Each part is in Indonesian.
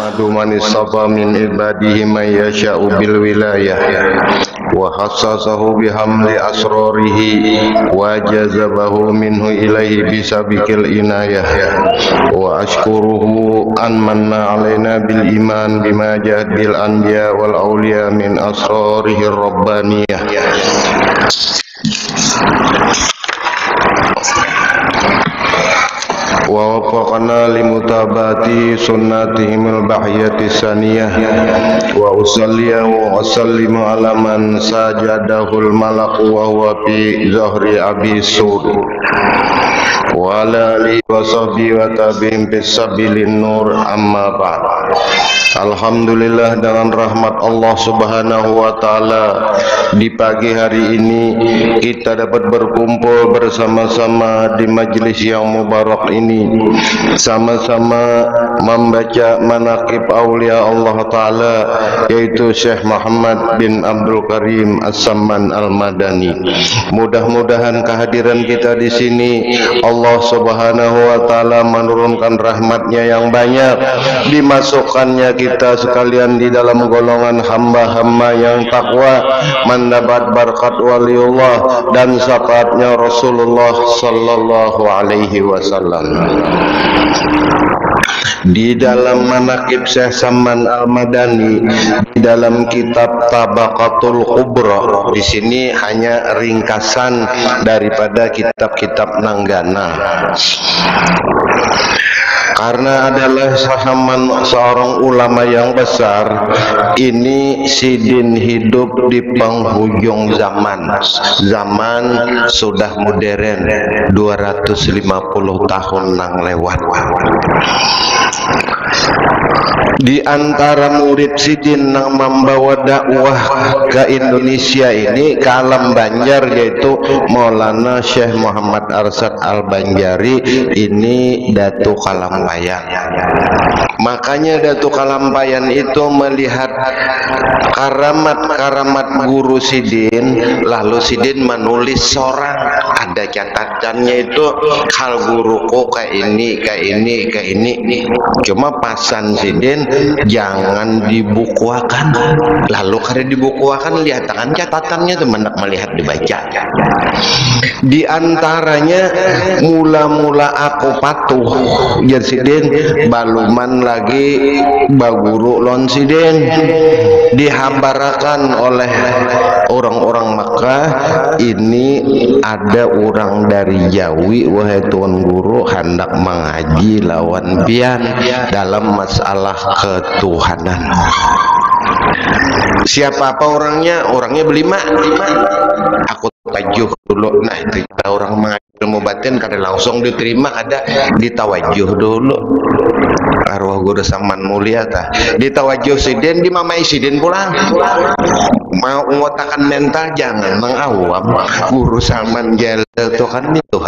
Ahmadu man istafa min ibadihi man yasha'u bil wilayah wa khassasahu bihamli asrarihi wa jazabahu minhu ilaihi bisabiqil inayah wa ashkuruhu an manna alaina bil iman bima jahad bil anbiya wal awliya min asrarihi rabbaniyah wa wafaqana limutabati sunnatihimul bahiyati saniyah wa usalliya wa usallimu ala man sajadahul malaku wa huwa fi zahri abi sud wa ala alihi wa sahbihi wa tabi'in bisabilin nur amma ba'd. Alhamdulillah, dengan rahmat Allah Subhanahu wa taala di pagi hari ini kita dapat berkumpul bersama-sama di majelis yang mubarak ini, sama-sama membaca manaqib aulia Allah taala, yaitu Syekh Muhammad bin Abdul Karim As-Samman Al-Madani. Mudah-mudahan kehadiran kita di sini Allah Subhanahu wa taala menurunkan rahmatnya yang banyak, dimasukkannya kita sekalian di dalam golongan hamba-hamba yang takwa, mendapat berkat waliullah dan syafaatnya Rasulullah sallallahu alaihi wasallam. Di dalam manaqib Syekh Samman Al-Madani, di dalam kitab Tabaqatul Kubra, di sini hanya ringkasan daripada kitab-kitab Nanggana. Karena adalah Samman seorang ulama yang besar, ini Sidin hidup di penghujung zaman. Zaman sudah modern, 250 tahun nang lewat. Di antara murid Sidin yang membawa dakwah ke Indonesia ini, ke alam Banjar, yaitu Maulana Syekh Muhammad Arsyad Al-Banjari, ini Datuk Kalampayan. Makanya Datuk Kalampayan itu melihat karamat-karamat guru Sidin, lalu Sidin menulis seorang, ada catatannya itu, hal guruku kayak ini, kayak ini, kayak ini. Cuma pasan Sidin jangan dibukuakan. Lalu karena dibukuakan, lihatkan catatannya tuh mendak melihat dibaca. Di antaranya mula-mula aku patuh jar Sidin, baluman lagi baguru lon Sidin, dihabarakan oleh orang-orang Makkah, ini ada orang dari Jawi, wahai tuan guru, hendak mengaji lawan pian dalam masalah ketuhanan. Siapa apa orangnya? Orangnya berlima. Aku tawajuh dulu. Nah, itu orang mengaji ilmu batin kada langsung diterima, ada ditawajuh dulu. Arwah guru Samman mulia tah ditawajuh Sidin, dimamai Sidin pulang. Mau ngotakan mental jangan mengawam. Guru Samman jel itu kan itu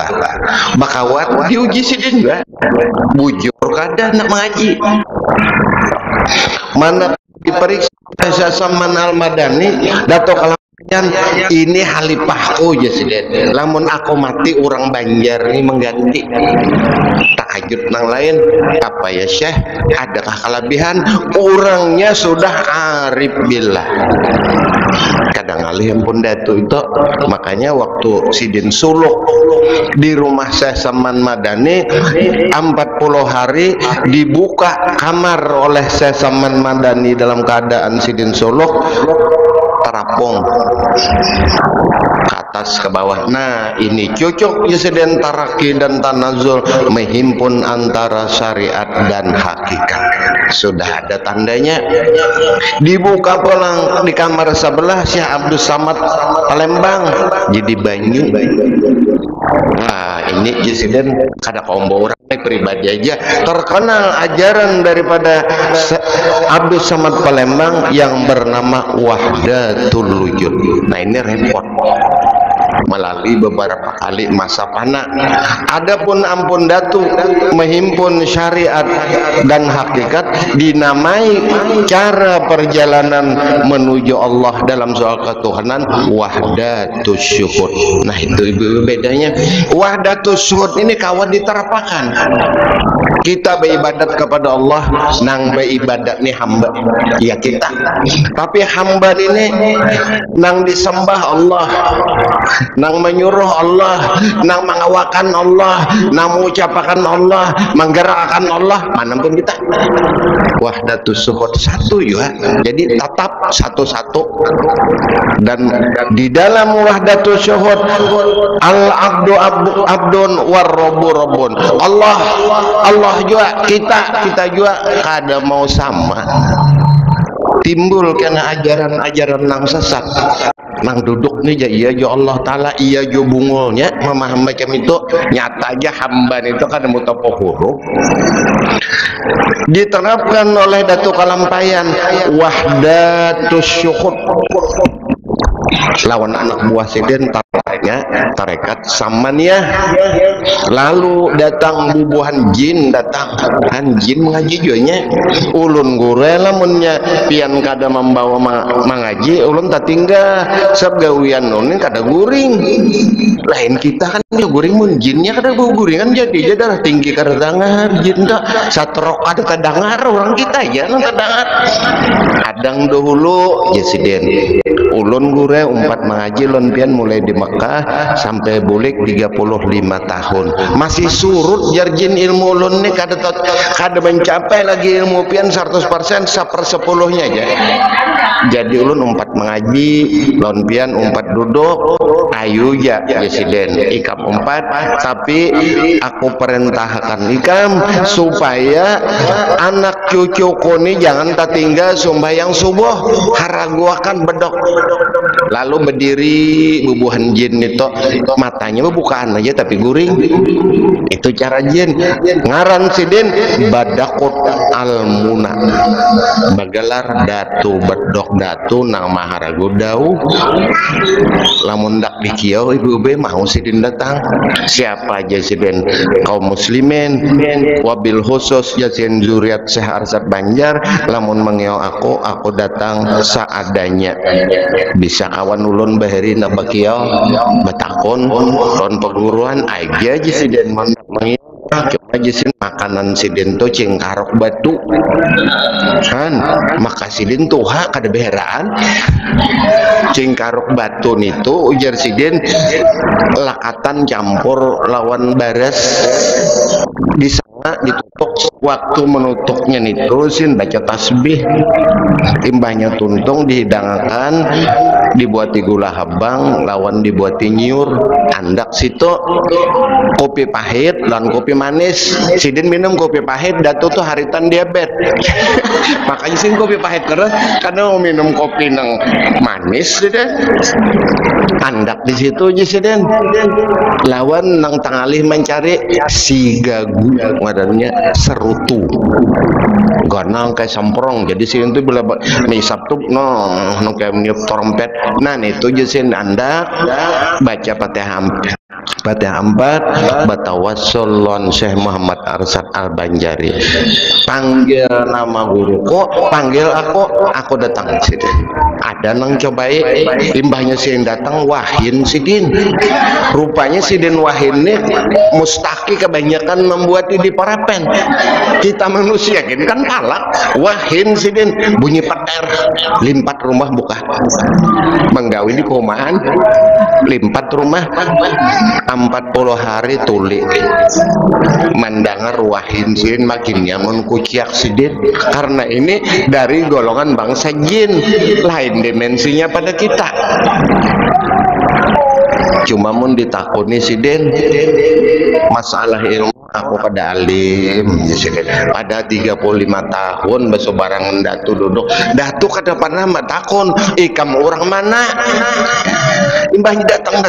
bakawat diuji Sidin juga. Bujur kada nak mengaji. Mana diperiksa Syekh Samman Al-Madani, Datuk Kalampayan, ini halipahku ya Sidin. Lamun aku mati, orang Banjar ini mengganti. Tahajud nang lain, apa ya Syekh? Adakah kelebihan? Orangnya sudah arif billah. Kadang alih pun Datu itu, makanya waktu Sidin suluk di rumah Syekh Samman Madani 40 hari, dibuka kamar oleh Syekh Samman Madani dalam keadaan Sidin suluk, terapung ke atas ke bawah. Nah, ini cocok Sidin taraki dan tanazul, menghimpun antara syariat dan hakikat. Sudah ada tandanya. Dibuka pulang di kamar sebelah Syekh Abdul Samad Palembang, jadi banyu. Nah, ini Sidin kada kombo orang pribadi aja terkenal ajaran daripada Abdul Samad Palembang yang bernama Wahdatul Wujud. Nah, ini repot. melalui beberapa kali masa fana. Adapun ampun datu menghimpun syariat dan hakikat, dinamai cara perjalanan menuju Allah dalam soal ketuhanan wahdatus syuhud. Nah itu ibu bedanya. Wahdatus syuhud ini kawan diterapkan. Kita beribadat kepada Allah, nang beribadat nih hamba ya kita, tapi hamba ini nang disembah Allah, nang menyuruh Allah, nang mengawakan Allah, nang mengucapkan Allah, menggerakkan Allah, mana pun kita. Wahdatus syuhud satu ya, jadi tetap satu-satu. Dan di dalam wahdatus syuhud al-abdu abdun war-rabbu rabbun. Allah juga, kita juga kada mau sama. Timbul karena ajaran-ajaran nang sesat, nang duduk nih ya Allah Ta'ala iya jo bungulnya memaham macam itu. Nyata aja hamba itu kan mutapo huruf diterapkan oleh Datuk Kalampayan wahdatus syuhud. Lawan anak buah Sidin tarekat samaniyah. Lalu datang bubuhan jin, datang kan jin mengaji juanya ulun gure lamunnya pian kada membawa mengaji ulun tak tinggal sabgawian nunin kada guring. Lain kita kan ya guring mun jinnya kada bau guring kan jadi darah tinggi kada dengar jin tak satrok ada kadangar orang kita ya nang kadangar adang dahulu ya Sidin ulun gure umpat mengaji lon pian mulai di Mekah sampai bulik 35 tahun masih surut jarjin ilmu ulun ni kada mencapai lagi ilmu pian 100% 1/10-nya aja. Jadi ulun umpat mengaji lon pian umpat duduk ayu ya Sidin ikam umpat, tapi aku perintahkan ikam supaya anak cucuku ni jangan tertinggal sembahyang subuh haraguakan bedok. Lalu berdiri bubuhan jin itu matanya bukaan aja tapi guring. Itu cara jin ngaran Sidin badakut almuna bagelar datu bedok datu nang maharagu dau. Lamun dak dikiau ibu be mau Sidin datang siapa aja Sidin kaum muslimin wabil khusus jasin zuriat Syekh Arsad Banjar. Lamun mengiau aku datang seadanya. Bisa kawan ulun bahari nak bakiau batakon lon perguruan aja Sidin mengiau cuma jisin makanan Sidin to cingkarok batu kan maka Sidin tuha kada beheraan cingkarok batu itu ujar Sidin lakatan campur lawan baras di sana ditutup. Waktu menutuknya nih terusin baca tasbih timbahnya tuntung dihidangkan dibuati gula habang lawan dibuati nyur andak situ kopi pahit dan kopi manis. Sidin minum kopi pahit datu tuh haritan diabetes makanya sih kopi pahit karena mau minum kopi nang manis deh andak di situ aja Sidin lawan nang tangalih mencari si gagu ngadanya serutu ganang kayak samprong. Jadi sih itu bila misap tuh no kayak meniup trompet. Nah itu jadi anda baca Fatihah 4 batawassul lon Syekh Muhammad Arsad Al-Banjari. Panggil nama guruku, panggil aku datang Sidin. Ada nang cobai limbahnya Sidin datang wahin Sidin. Rupanya Sidin wahin ini mustaki kebanyakan membuat di parapen. Kita manusia kan palak wahin Sidin bunyi peter limpat rumah buka menggawi di komaan limpat rumah 40 hari tuli mendengar wahin Sidin makin nyaman kuciak Sidin karena ini dari golongan bangsa jin lain dimensinya pada kita. Cuma mun ditakuni Sidin masalah ilmu aku pada alim pada 35 tahun besok barangan datu duduk datu kada pernah takun ikam orang mana imbahnya datang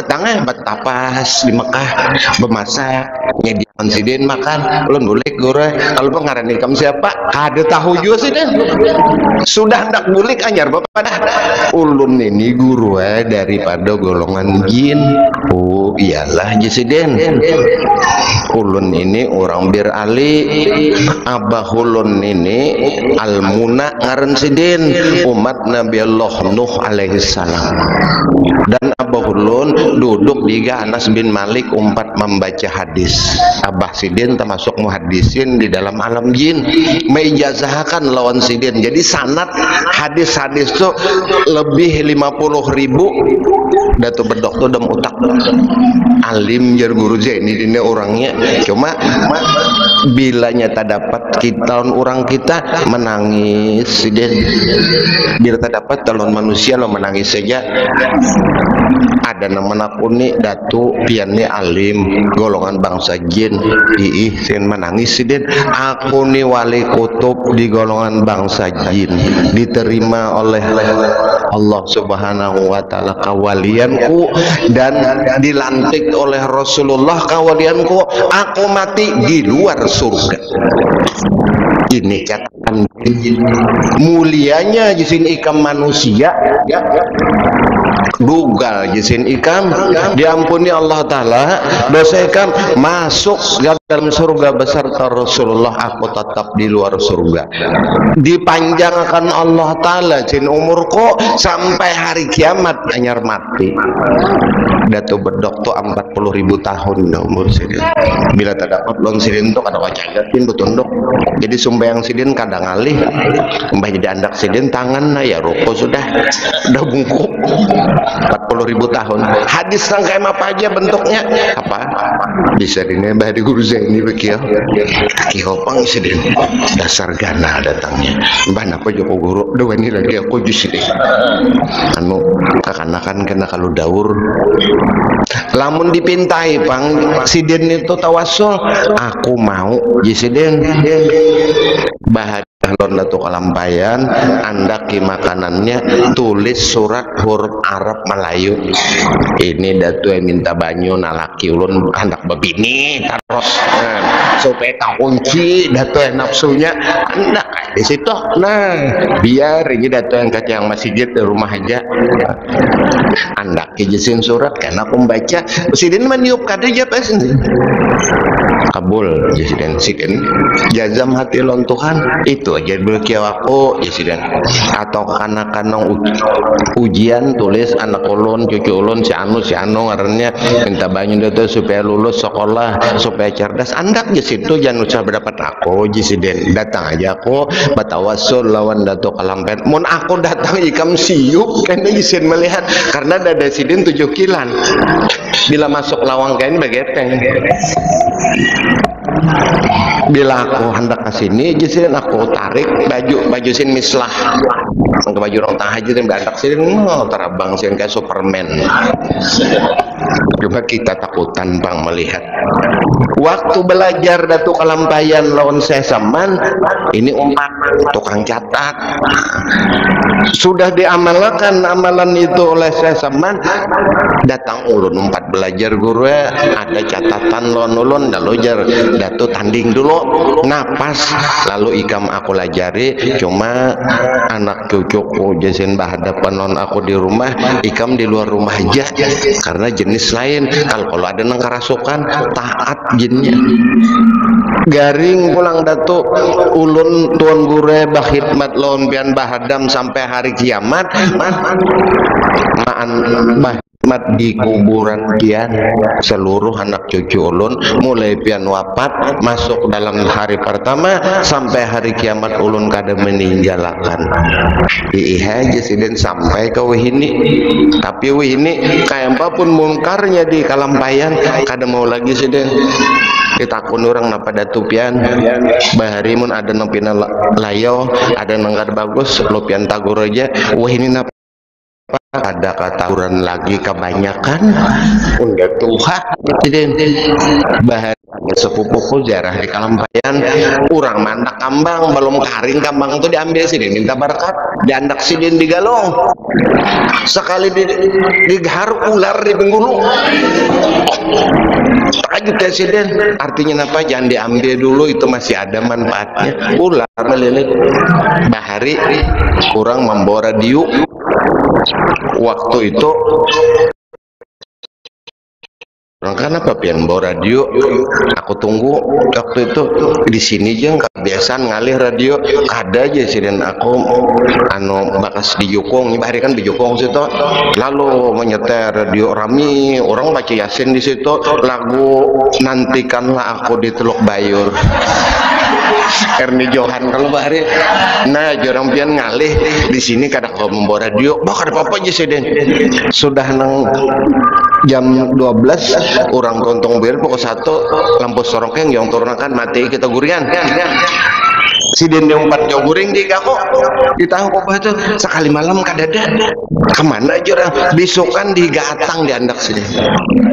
batapas di Mekah bemasak nyedi Sidin makan, ulun bulik gure. Kalau pengaran ikam siapa? Kada tahu juga Sidin. Sudah hendak bulik anyar bapak dah. Ulun ini guru daripada golongan jin. Oh iyalah Sidin. Ulun ini orang Bir Ali. Abah ulun ini Al-Muna ngaran Sidin, umat Nabi Allah Nuh alaihi salam. Dan Abah ulun duduk di Anas bin Malik umpat membaca hadis. Abah Sidin termasuk muhadisin di dalam alam jin, meijazahkan lawan Sidin. Jadi sanad hadis-hadis tuh lebih 50.000. Datu bedok tuh dem utak alim jar guru Zaini ini orangnya. Cuma bila nyata dapat kita orang kita menangis Sidin. Bila tak dapat calon manusia lo menangis saja. Ada nama aku nih Datu pian nih alim golongan bangsa jin. Ih sin menangis Sidin. Aku nih wali kutub di golongan bangsa jin, diterima oleh Allah Subhanahu wa taala kawalianku dan dilantik oleh Rasulullah kawalianku. Aku mati di luar surga. Ini catatan mulianya jisim ikam manusia ya. Dugal jisim ikam diampuni Allah Ta'ala, dosa ikam masuk dalam surga beserta Rasulullah. Aku tetap di luar surga, dipanjangkan Allah Ta'ala jin umurku sampai hari kiamat anyar mati. Datu bedok tuh 40.000 tahun dah umur Sidin. Bila tak dapat lon Sidin tuh kada wacagatin betunduk. Jadi sumbayang Sidin kadang alih mbah jadi andak Sidin tangan nah ya ruko sudah bungkuk 40.000 tahun. Hadis rangkaian apa aja bentuknya apa bisa dini mbah di guru Zaini bekieu kaki hopang Sidin dasar gana datangnya mbah napa Joko guru doa ini lagi aku jus ini anu kakanakan kena kalau daur lamun dipintai pang Sidin itu tawasul aku mau Sidin bahagia lon Datu Kalampayan andaki makanannya tulis surat huruf Arab Melayu. Ini Datu yang minta banyu nalaki ulun anak babini terus supaya tak kunci Datu yang nafsunya anak di situ. Nah biar ini Datu yang kacang masjid di rumah aja andaki jisin surat karena aku membaca Sidin meniup kada aja pas kabul Sidin Sidin jazam hati lon Tuhan itu aja berkiau aku Sidin. Atau anak-anak ujian tulis anak ulun cucu ulun si anu ngarannya minta banyu Datu supaya lulus sekolah supaya cerdas andak di situ jangan usah berdapat aku Sidin. Datang aja aku batawasul lawan Datu Kalampayan. Mun aku datang ikam siup karena Sidin melihat karena dada Sidin 7 kilan. Bila masuk lawang kain begeteng. Bila aku hendak ke sini Sidin aku tarik baju sin mislah ke baju orang tahajud yang berantak Sidin terabang Sidin kayak Superman. Cuma kita takutan bang melihat waktu belajar Datu Kalampayan lawan Sesaman ini umpat tukang catat sudah diamalkan amalan itu oleh Sesaman. Datang ulun umpat belajar guru ada catatan lawan ulun lalu jar Datu tanding dulu napas lalu ikam aku lajari. Cuma anak cucuku jasin bahadapan non aku di rumah ikam di luar rumah aja karena jenis lain. Kalau ada nang kerasukan taat jinnya garing pulang Datu ulun tuan gure bahidmat lawan pian bahadam sampai hari kiamat maan bahidmat di kuburan pian seluruh anak cucu ulun mulai pian wafat masuk dalam hari pertama sampai hari kiamat ulun kada meninggalkan iya Sidin sampai ke wihini. Tapi wihini kayak apapun mungkarnya di Kalampayan kada mau lagi Sidin. Ditakun orang napa Datu pian bahari mun ada nang pina layo ada nang kada bagus lo pian tagur aja wah ini napa ada kataguran lagi kebanyakan udah tuha Sidin. Bahari sepupuku jarah di Kalampayan urang mandak kambang belum karing kambang itu diambil Sidin minta berkat diandak Sidin digalong sekali digaruk ular di penggulu presiden, artinya apa? Jangan diambil dulu, itu masih ada manfaatnya. Ular melilit bahari kurang membawa radio waktu itu. Karena apa pian bawa radio, aku tunggu waktu itu di sini aja kebiasaan ngalih radio ada aja sih, dan aku bakas di Jukung, hari kan di Jukung situ, lalu menyetel radio rami, orang baca Yasin di situ, lagu nantikanlah aku di Teluk Bayur. Erni Johan kalau bahari, nah jorang pian ngalih di sini kadang kau membawa radio, bakal apa aja sih den, sudah nang jam 12 orang tontong bir pokok satu lampu sorongkeng yang turunakan mati kita gurian si den yang 4 jauh guring di kok ditahu kok itu sekali malam kadada kemana aja orang besokan di gatang di andak sini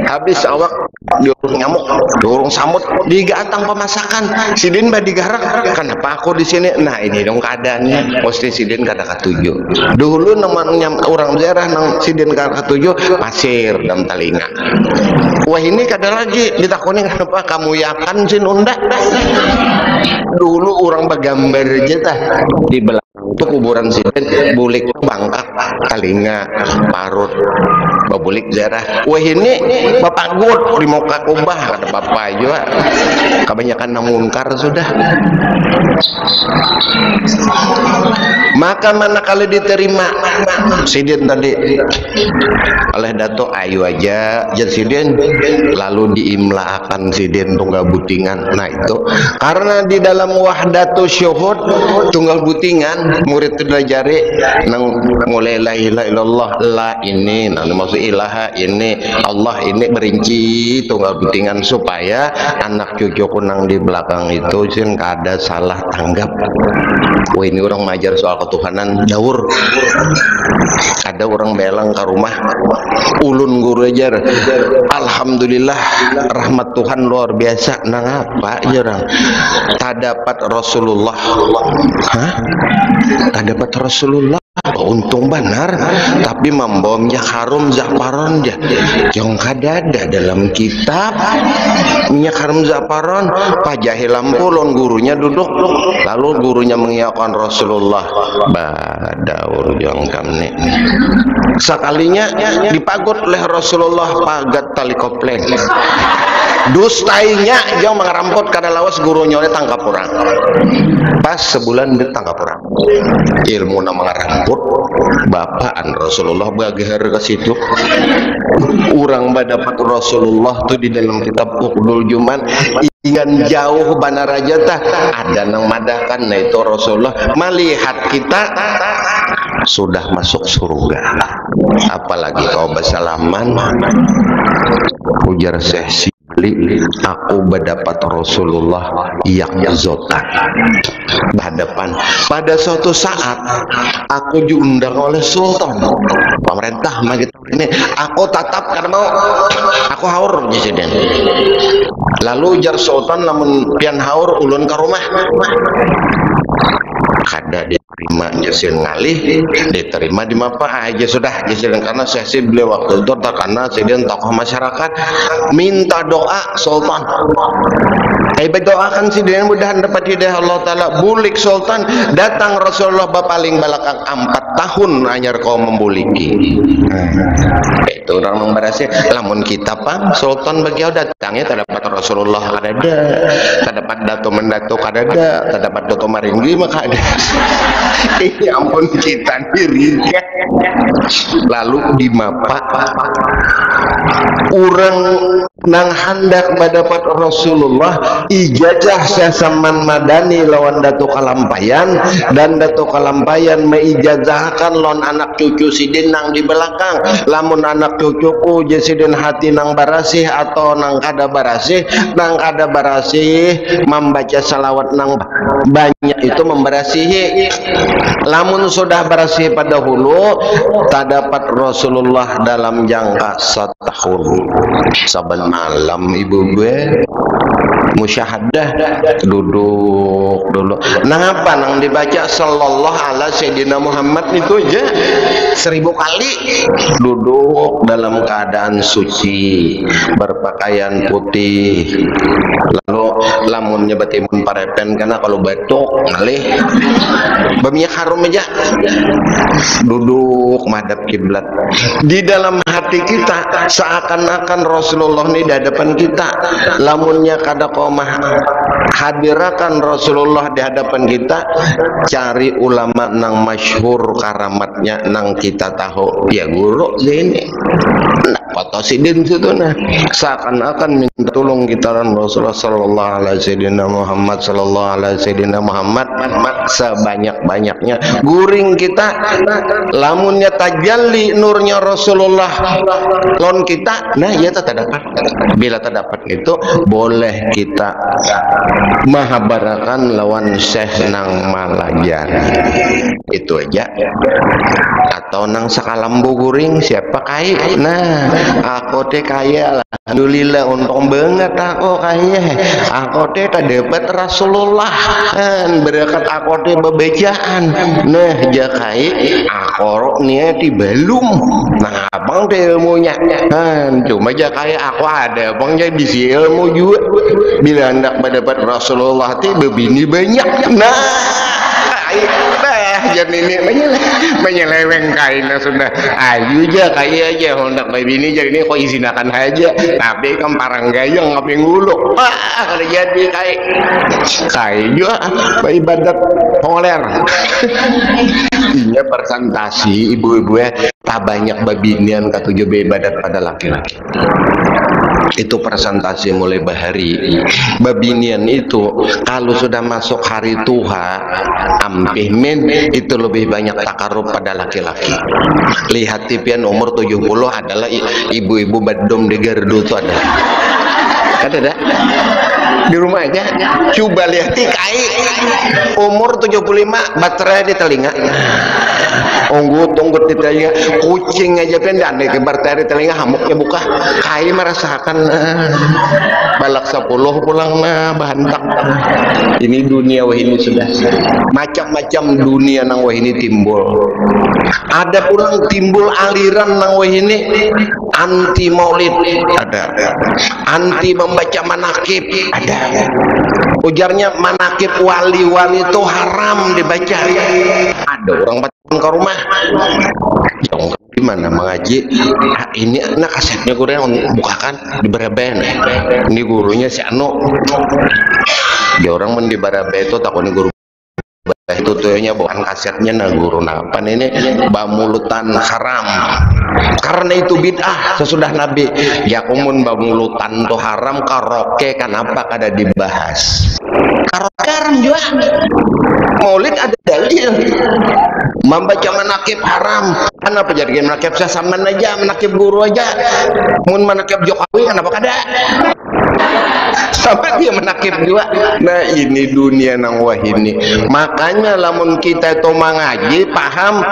habis awak diurung nyamuk diurung samut di gatang pemasakan si den bah digarak kenapa aku di sini. Nah ini dong keadaannya, mesti si den kada ketujuh dulu namanya orang daerah nang si den kada ketujuh pasir dalam telinga. Wah ini kada lagi ditakoni kenapa kamu yakan sin undak. Dulu orang bergambar aja tah di belakang itu kuburan si den bulik bangkak telinga parut babulik daerah. Wah ini bapak gut di muka kubah kata bapak juga kebanyakan namunkar sudah. Maka mana kali diterima sidin tadi oleh Dato ayu aja jadi sidin lalu diimlaakan sidin tunggal butingan. Nah itu karena di dalam wahdatus syuhud tunggal butingan murid terajari nang mulai la ilaha illallah la ini nang maksud ilaha ini Allah ini berinci tunggal butingan supaya anak cucu kunang di belakang itu sih kada salah tanggap. Wah ini orang mengajar soal ketuhanan daur ada orang belang ke rumah ulun guru ajar alhamdulillah rahmat Tuhan luar biasa nang apa aja orang tak dapat Rasulullah. Hah? Tak dapat Rasulullah untung benar tapi membomnya harum zafaron dia yang kada ada dalam kitab minyak harum zafaron pajahil lampulon gurunya duduk lalu gurunya mengiyakan Rasulullah badaur yang kami sekalinya dipagut oleh Rasulullah pagat tali koplen dustainya jauh mengeramput karena lawas gurunya oleh tangkap orang pas sebulan ditangkap orang ilmu nama ngeramput bapaan Rasulullah bagahar ke situ orang dapat Rasulullah tuh di dalam kitab Uqdul Juman ingin jauh benar aja tah ada nang madahkan. Nah itu Rasulullah melihat kita sudah masuk surga apalagi kau bersalaman ujar sesi aku berdapat Rasulullah yang zotan berhadapan pada suatu saat aku diundang oleh sultan pemerintah gitu ini aku tatap karena mau aku haur presiden lalu ujar sultan namun pian haur ulun ke rumah kada diterima jasin ngalih diterima di mapa aja sudah jasin karena sesi beliau waktu itu karena sedang tokoh masyarakat minta doa sultan berdoakan si dia mudahan dapat hidayah Allah Ta'ala bulik sultan datang Rasulullah paling belakang 4 tahun anyar kau membuliki. Itu orang memberasi lamun kita pang sultan bagi datangnya terdapat Rasulullah ada terdapat dato mendato ada terdapat dato maringgi maka ada ya ampun kita diri lalu di mapa orang nang hendak mendapat Rasulullah ijazah Syasaman Madani lawan Datuk Kalampayan dan Datuk Kalampayan meijazahkan lawan anak cucu sidin nang di belakang lamun anak cucuku jasidin hati nang barasih atau nang kada barasih membaca salawat nang banyak itu memberasihi lamun sudah barasih pada hulu tak dapat Rasulullah dalam jangka 1 tahun saban malam ibu gue musyahadah duduk dulu. Nah apa nang dibaca sallallahu ala sayyidina Muhammad itu aja 1000 kali. Duduk dalam keadaan suci, berpakaian putih, lalu lamunnya batimun parepen karena kalau batuk ngalih bamiya harum aja, duduk madhab kiblat. Di dalam hati kita seakan-akan Rasulullah ini di hadapan kita. Lamunnya kada komah hadirakan Rasulullah di hadapan kita, cari ulama nang masyhur karamatnya nang kita tahu ya guru ini nah foto sidin situ nah seakan-akan minta tolong kita Rasulullah sallallahu alaihi sayyidina Muhammad sallallahu alaihi sayyidina Muhammad sebanyak-banyaknya guring kita lamunnya tajalli nurnya Rasulullah lon kita nah ya tak dapat. Bila tak dapat itu boleh kita mahabarakan lawan syekh nang malajari itu aja, atau nang sakalambu guring siapa kai. Nah aku teh kaya alhamdulillah untung banget aku kaya, aku teh tak dapat Rasulullah kan berkat aku teh bebejaan. Nah jakai aku niati belum nah abang teh ilmunya kan cuma jakai aku ada abang jadi bisi ilmu juga. Bila hendak mendapat Rasulullah teh bebini banyak nah jadi ini menyeleweng kainnya sudah ayu aja kayak aja hendak bebini jadi ini kok izinakan aja tapi kan parang gayeng ngapain nguluk kalau jadi kayak juga ibadat holer. Iya presentasi ibu-ibu ya tak banyak babinian ketujuh ibadat pada laki-laki. Itu presentasi mulai bahari. Babinian itu kalau sudah masuk hari Tuha ampih min itu lebih banyak takarub pada laki-laki. Lihat tipian umur 70 adalah ibu-ibu badom di gardu itu ada. Ada di rumah aja coba lihat tikai umur 75 baterai di telinga unggut di telinga kucing aja pendan ke baterai di telinga hamuknya buka kai merasakan balak 10 pulang bahantak. Ini dunia wah ini sudah macam-macam dunia nang wah ini timbul. Ada pulang timbul aliran nang wah ini anti maulid ada, anti membaca manakib ada. Ujarnya manakib wali-wali itu haram dibaca. Ada orang datang ke rumah yang gimana mengaji ini anak kasetnya gue bukakan di Baraben ini gurunya si Anu dia orang men di Baraben itu takutnya guru itu tuhnya bukan kasetnya nah guru napan ini bamulutan haram karena itu bid'ah sesudah Nabi yakumun bamulutan tuh haram karaoke kenapa kada dibahas karaoke haram juga maulid ada dalil membaca manakib haram kenapa jadi manakib sasaman aja manakib guru aja mun manakib Jokowi kenapa kada sampai dia menakib juga. Nah ini dunia nang wah ini makanya lamun kita itu mengaji paham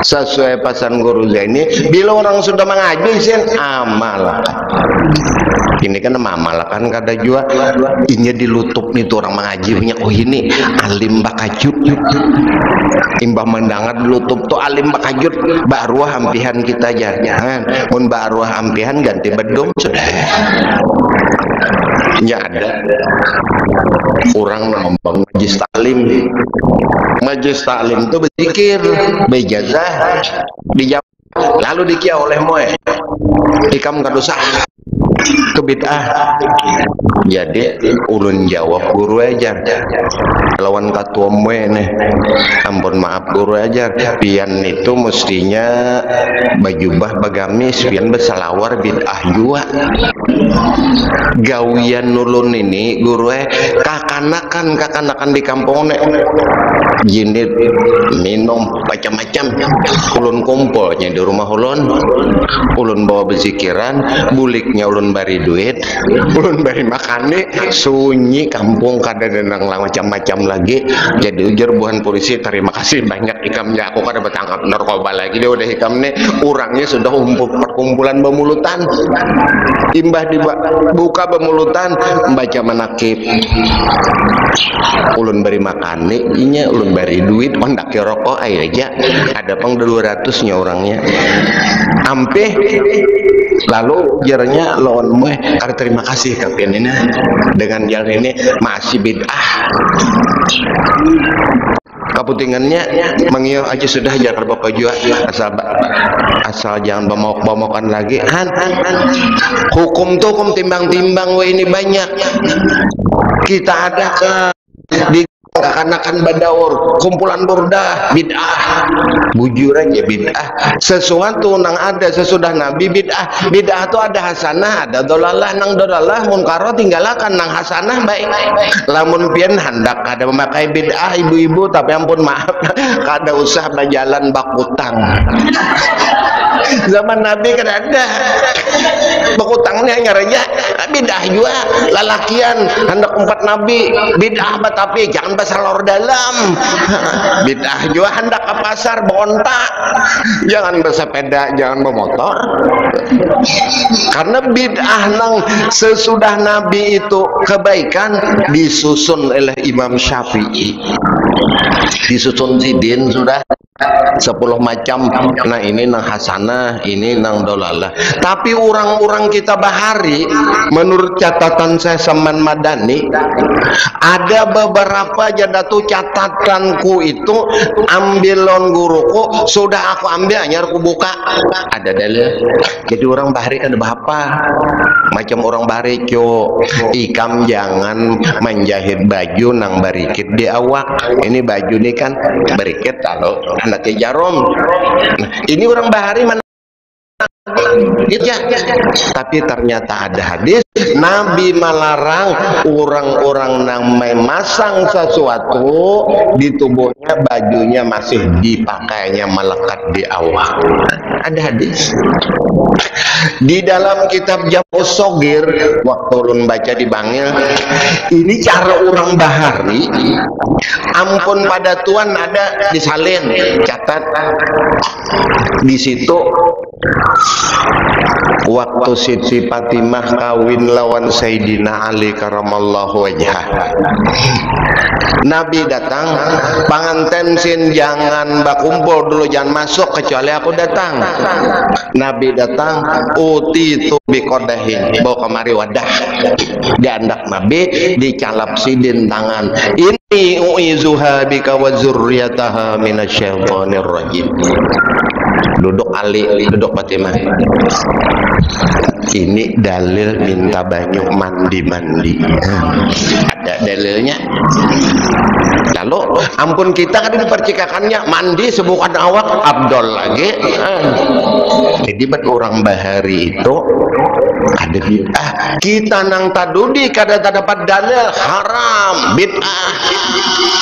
sesuai pesan guru ini bila orang sudah mengaji sih amal ini kan mamalakan kada juga ini dilutup nih tuh orang mengaji punya oh ini alim bakajut imbah mendangat dilutup tuh alim bakajut baru hampihan kita aja jangan mun baru hampihan ganti bedom sudah ya ada orang nombang majlis taklim itu berzikir bejazah dijawab lalu dikia oleh moe ikam kadosa itu bid'ah. Jadi ulun jawab guru aja lawan ketua moe nih ampun maaf guru aja pian itu mestinya bajubah bagamis pian bersalawar bid'ah juga gawian nulun ini guru kakanakan di kampung nek jinit minum macam-macam ulun kumpulnya di rumah ulun bawa berzikiran buliknya ulun bari duit ulun bari makane sunyi kampung kada denang macam-macam lagi jadi ujar buhan polisi terima kasih banyak ikamnya aku kada bertangkap narkoba lagi dia udah hikam nih orangnya sudah perkumpulan bamulutan imbah buka buka bemulutan membaca manakib. Ulun beri makan nih, inya ulun beri duit, ondak rokok aja. Ada pang 200-nya orangnya. Ampe lalu jarnya lawan meh karena terima kasih kapian ini dengan jalan ini masih bid'ah. Keputingannya mengiyo aja sudah jangan bapak juga asal jangan bamok-bamokan lagi. Hukum tuh hukum timbang-timbang ini banyak. Kita ada ke di kanakan badaur kumpulan burdah bid'ah, bujur aja bid'ah. Sesuatu nang ada sesudah Nabi bid'ah. Bid'ah tuh ada hasanah ada dolalah, nang dolalah munkaro tinggalkan, nang hasanah baik. Lamun pian hendak ada memakai bid'ah ibu-ibu tapi ampun maaf kada usah berjalan bakutang. Zaman Nabi kan ada bakutangnya nyaranya bid'ah juga lalakian hendak umpat Nabi bid'ah tapi jangan salor dalam. Bid'ah juga hendak ke pasar bontak, jangan bersepeda, jangan bermotor. Karena bid'ah nang sesudah Nabi itu kebaikan disusun oleh Imam Syafi'i, disusun sidin sudah 10 macam. Nah ini nang hasanah, ini nang dolalah. Tapi orang-orang kita bahari menurut catatan saya Saman Madani ada beberapa jadatu catatanku itu ambilon guruku sudah aku ambil hanya aku buka ada dalil. Jadi orang bahari kan ada apa macam orang bahari kyo ikam jangan menjahit baju nang barikit di awak. Ini baju ini kan barikit kalau anaknya jarom. Nah, ini orang bahari mana ya. Tapi ternyata ada hadis Nabi melarang orang-orang yang memasang sesuatu di tubuhnya, bajunya masih dipakainya melekat di awak. Ada hadis di dalam kitab Jamus Sogir waktu ulun baca di Bangil. Ini cara orang bahari ampun pada Tuhan ada disalin catat di situ. Waktu Siti Fatimah kawin lawan Sayyidina Ali karamallahu wajhah, Nabi datang, panganten sin jangan bakumpul dulu, jangan masuk kecuali aku datang. Nabi datang, uti itu bikodahin, bawa kemari wadah, diandak Nabi dicalap sidin tangan. Ini uizuha bika wa zurriyataha minasyaitonir rajim. Duduk Ali, duduk Fatimah. Ini dalil minta banyak mandi-mandi. Ada dalilnya. Lalu ampun kita kan ini percikakannya mandi sebukan awak abdol lagi. Jadi buat orang bahari itu ada bid'ah. Kita nang tadudi kada dapat dalil haram bid'ah.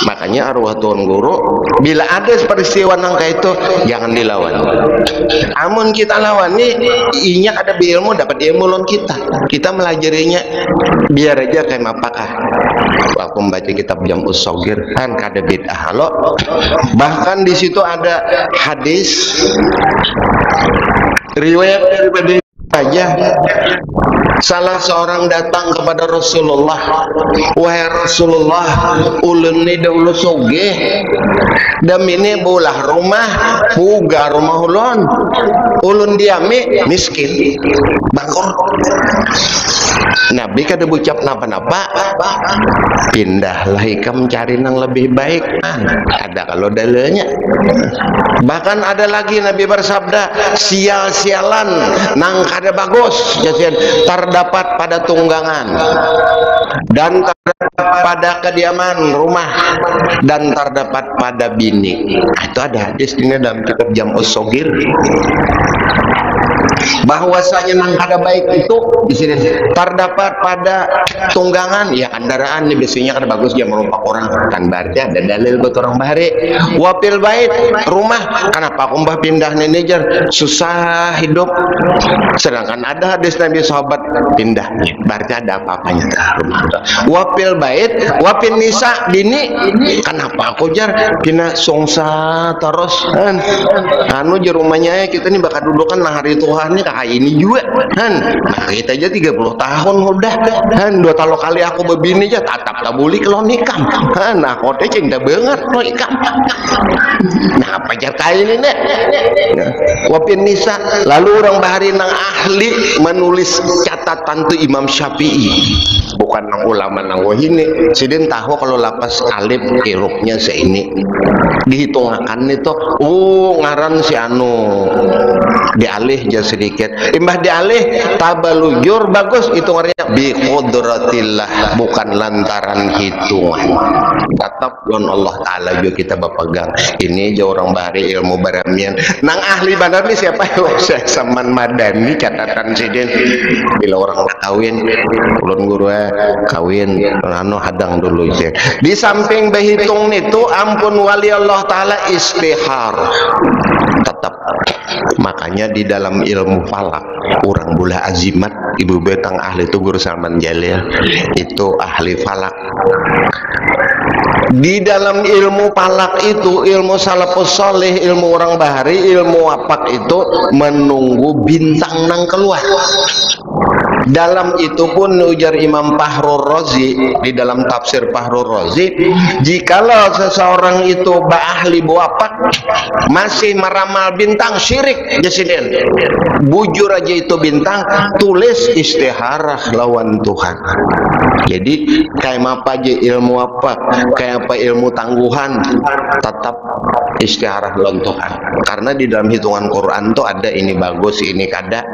Makanya arwah tuan guru bila ada peristiwa nang kayak itu jangan dilawan. Amun kita lawan nih inya ada ilmu dapat ilmu lon kita melajarinya biar aja kayak apakah waktu membaca kitab Jamus Sogir kan kada bid'ah lo. Bahkan di situ ada hadis riwayat daripada aja salah seorang datang kepada Rasulullah, wahai Rasulullah, ulun ni dahulu soge dam ini bolah rumah puga rumah ulun diami miskin bangkor. Nabi kada bucap napa-napa, pindahlah ikam cari nang lebih baik. Ada kalau dalilnya. Bahkan ada lagi Nabi bersabda, sial-sialan nang kada bagus jasian terdapat pada tunggangan dan terdapat pada kediaman rumah dan terdapat pada bini. Itu ada hadis ini dalam kitab Jamus Sogir. Bahwasanya nang kada baik itu di sini terdapat pada tunggangan ya kendaraan nih biasanya kada bagus dia merumpak orang kan berarti ada dalil buat orang bahari. Wapil bait rumah kenapa aku mbah pindah nenejar susah hidup, sedangkan ada hadis Nabi sahabat pindah berarti ada apa-apanya rumah. Wapil bait wapil nisa bini kenapa aku jar kena songsa terus kan anu di rumahnya kita nih bakal dulu kan nah hari itu Tuhannya kayak ini juga kan. Nah, kita aja 30 tahun udah kan, 2 tahun kali aku bebini aja tatap tabuli kalau nikam kan. Nah aku teh cinta banget lo ikam. Nah pacar kain ini wapin nisa. Lalu orang bahari nang ahli menulis catatan tuh Imam Syafi'i, bukan nang ulama nang wahini. Sidin tahu kalau lapas alif irupnya seini dihitungakan itu ngaran si anu dialih aja sedikit, imbah dialih tabalujur bagus hitungannya bi qudratillah, bukan lantaran hitungan. Tetap don Allah Ta'ala juga kita berpegang ini aja orang bahari ilmu baramian nang ahli benar nih siapa yo Syekh Saman Madani catatan sidin bila orang kawin ulun guru kawin anu hadang dulu sih di samping berhitung itu ampun wali Allah Ta'ala istihar tetap. Makanya di dalam ilmu falak orang bula azimat ibu betang ahli itu Guru Salman Jalil itu ahli falak. Di dalam ilmu falak itu ilmu salafus soleh, ilmu orang bahari, ilmu wapak itu menunggu bintang nang keluar. Dalam itu pun ujar Imam Fahrur Razi di dalam tafsir Fahrur Razi, jikalau seseorang itu ahli wapak masih meramal bintang syirik jasiden, bujur aja itu bintang, tulis istiharah lawan Tuhan. Jadi kayak apa aja ilmu apa, kayak apa ilmu tangguhan, tetap istiharah lawan Tuhan. Karena di dalam hitungan Quran tuh ada ini bagus, ini kada.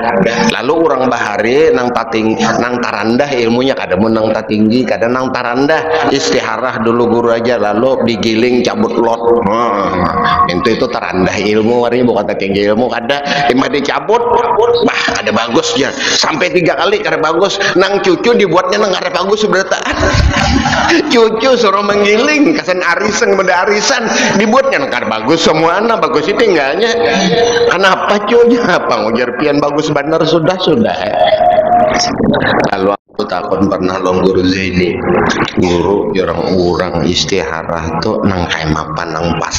Lalu orang bahari nang tating, nang tarandah ilmunya kada mun nang tatinggi, kada nang tarandah istiharah dulu guru aja, lalu digiling cabut lot. Itu tarandah ilmu, warnanya bukan tatinggi ilmu kada. Imah dicabut, bah ada bagusnya. Sampai 3 kali kada bagus, nang cucu dibuatnya nang kada bagus berarti. Cucu suruh menggiling, kasan arisan benda arisan dibuatnya nang kada bagus semua, nah bagus itu enggaknya. Kenapa cucunya apa ngujar pian bagus benar sudah. Lalu aku takut pernah long guru Zaini, guru orang istiharah tuh nang kayak mapan nang pas.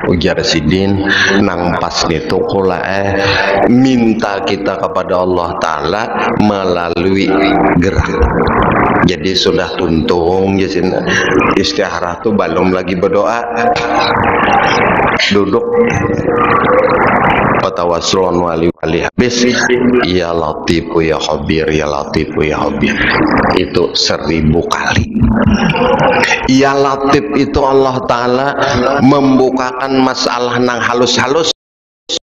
Ujar sidin nang pas itu kula minta kita kepada Allah Ta'ala melalui gerak. Jadi sudah tuntung jadi istiharah tuh belum lagi berdoa, duduk watawassulun wali habis ya latifu ya khabir, ya latifu ya khabir itu 1000 kali. Ya latif itu Allah Ta'ala membukakan masalah nang halus-halus.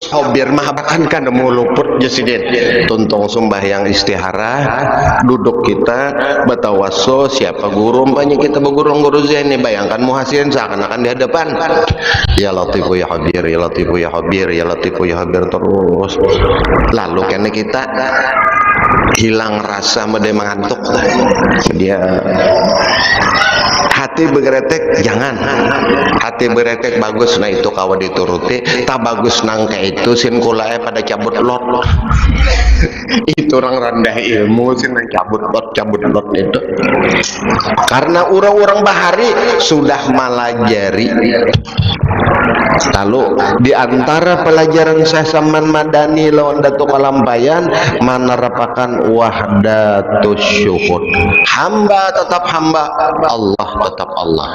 Khabir mah kan mau luput jasiden tuntung sembahyang istiharah, duduk kita batawassul siapa guru umpanya kita berguru guru Zaini, bayangkan muhasirin seakan-akan di hadapan ya latifu ya khabir, ya latifu ya khabir, ya latifu ya khabir terus. Lalu karena kita hilang rasa mede mengantuk dia hati bergeretek, jangan hati bergeretek bagus, nah itu kawan dituruti, tak bagus nang kayak itu sin kulae pada cabut lot itu orang rendah ilmu sin cabut lot itu karena orang-orang bahari sudah malajari. Lalu di antara pelajaran Syekh Saman Madani lawan Datuk Kalampayan menerapakan wahdatus syuhud, hamba tetap hamba, Allah tetap Allah.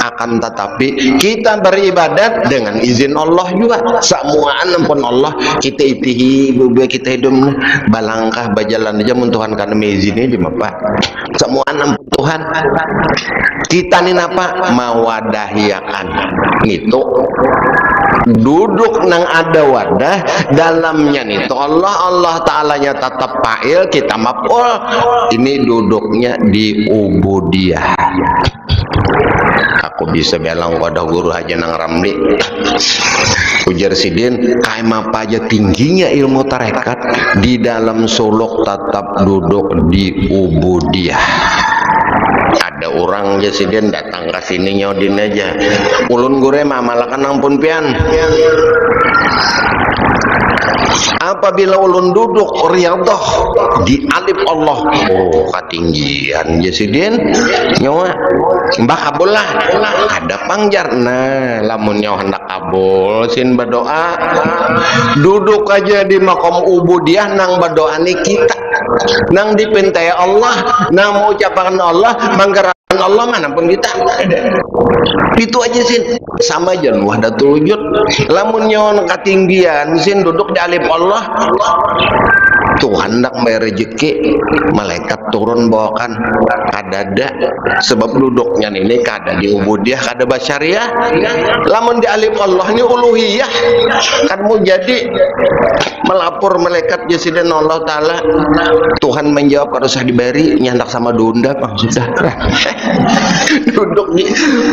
Akan tetapi kita beribadat dengan izin Allah juga, semua ampun Allah kita itihi bube kita hidup balangkah bajalan aja mun Tuhan kan izinnya di apa semua ampun Tuhan. Kita nih apa mawadahiakan itu duduk nang ada wadah dalamnya nih Allah Ta'alanya tetap fa'il, kita maf'ul. Ini duduknya di ubudiyah. Aku bisa bilang pada guru aja nang Ramli ujar sidin kaim apa aja tingginya ilmu tarekat di dalam suluk tetap duduk di ubudiyah. Ada orang jasiden datang ke sini nyodin aja ulun gure mah malakan ampun pian Apabila ulun duduk riyadhah di alif Allah, oh ketinggian jasidin nyawa mbah kabul lah ada pangjar. Nah lamun nyawa hendak kabul sin berdoa duduk aja di makom ubudiyah nang berdoa nih kita nang dipintai Allah nang mengucapkan Allah manggaran Allah mana pun kita itu aja sin sama aja wahdatul wujud. Lamun nyawa ketinggian sin duduk di alif Allah, Tuhan hendak bayar rezeki, malaikat turun bawakan kadada sebab duduknya ini kada di ubudiyah kada basyariah. Lamun di alif Allah ini uluhiyah kan mau jadi melapor malaikat jasiden Allah Ta'ala. Tuhan menjawab kalau usah diberi nyandak sama dunda bang sudah duduk di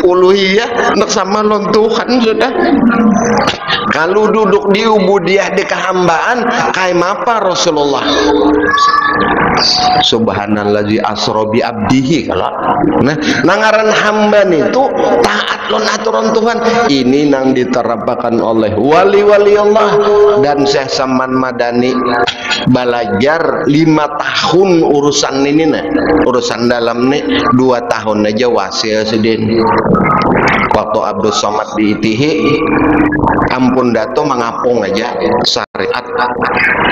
uluhiyah hendak sama lon Tuhan sudah. Kalau duduk di ubudiyah di kehambaan kayak apa Rasulullah subhanallazi asra bi abdihi. Kalau nah nangaran hamba itu taat lon aturan Tuhan ini nang diterapkan oleh wali-wali Allah. Dan Syekh Saman Madani belajar 5 tahun urusan ini nah urusan dalam nih 2 tahun aja wasil sedin. Waktu Abdul Somad di Itihi ampun dato mengapung aja syariat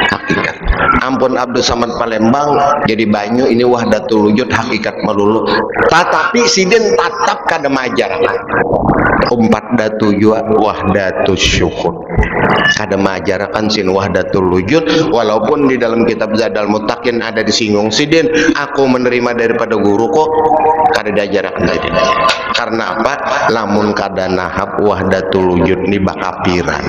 hakikat. Ampun Abdul Somad Palembang jadi banyu ini wahdatul wujud hakikat melulu. Tetapi sidin tatap kada majarkan umpat datu jua wahdatus syukur kada majarkan sin wahdatul wujud. Walaupun di dalam kitab Zadal Muttaqin ada disinggung sidin aku menerima daripada guru kok kada diajarkan tadi. Karena apa? Lamun kada nahap wahdatul wujud ni bakapiran.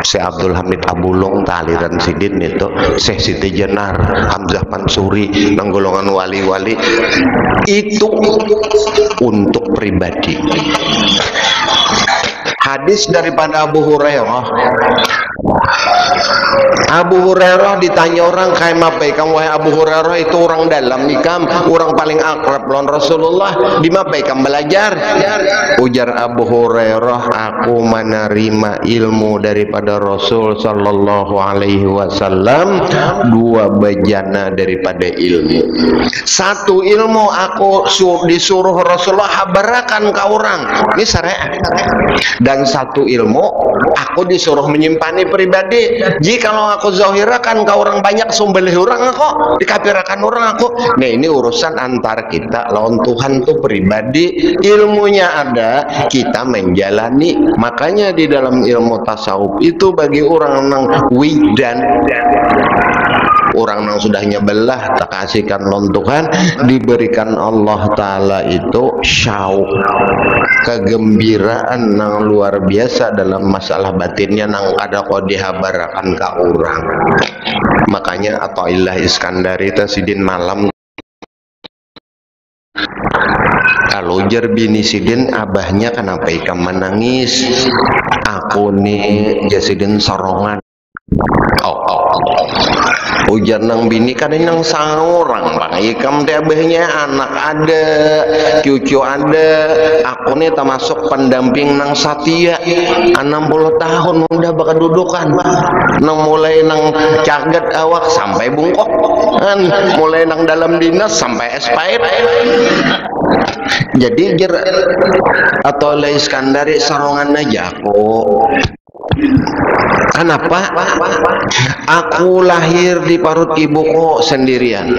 Syekh Abdul Hamid Abulong taliran sidin itu, Syekh Siti Jenar, Hamzah Mansuri, nang golongan wali-wali itu untuk pribadi. Hadis daripada Abu Hurairah. Abu Hurairah ditanya orang kayak apa ikam wahai Abu Hurairah itu orang dalam ikam orang paling akrab lawan Rasulullah di apa ikam belajar. Ujar Abu Hurairah aku menerima ilmu daripada Rasul sallallahu alaihi wasallam 2 bejana daripada ilmu. 1 ilmu aku disuruh Rasulullah habarakan ke orang ini syariat. Dan 1 ilmu aku disuruh menyimpan pribadi. Jikalau aku zahirakan ke orang banyak sumbelih orang aku dikapirakan orang aku. Nah ini urusan antar kita lawan Tuhan tuh pribadi. Ilmunya ada kita menjalani. Makanya di dalam ilmu tasawuf itu bagi orang nang widan orang yang sudah nyebelah tak kasihkan lawan Tuhan diberikan Allah Ta'ala itu syauq kegembiraan nang luar biasa dalam masalah batinnya nang ada kok dihabarakan ke orang. Makanya Athaillah Iskandari tasidin malam kalau jar bini sidin abahnya kenapa ikam menangis aku nih jasidin sorongan. Ujar nang bini kan nang seorang bang ikam teh abahnya anak ada cucu ada aku nih termasuk pendamping nang Satya 60 tahun udah bakal dudukan nang mulai nang caget awak sampai bungkok kan mulai nang dalam dinas sampai expired. Jadi jar atau Iskandari sarongan aja aku. Kenapa? Aku lahir di parut ibuku sendirian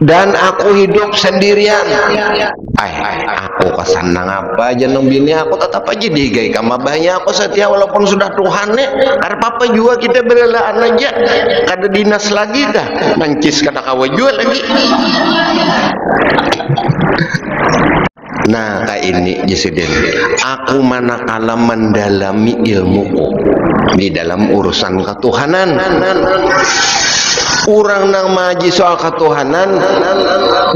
dan aku hidup sendirian. Aku kesanang apa aja nang bini aku tetap aja digai kama banyak aku setia walaupun sudah Tuhan nih. Karena apa juga kita berelaan aja kada dinas lagi dah nancis kata kawa jual lagi. Nah kayak ini jasidin aku manakala mendalami ilmuku di dalam urusan ketuhanan orang nang maji soal ketuhanan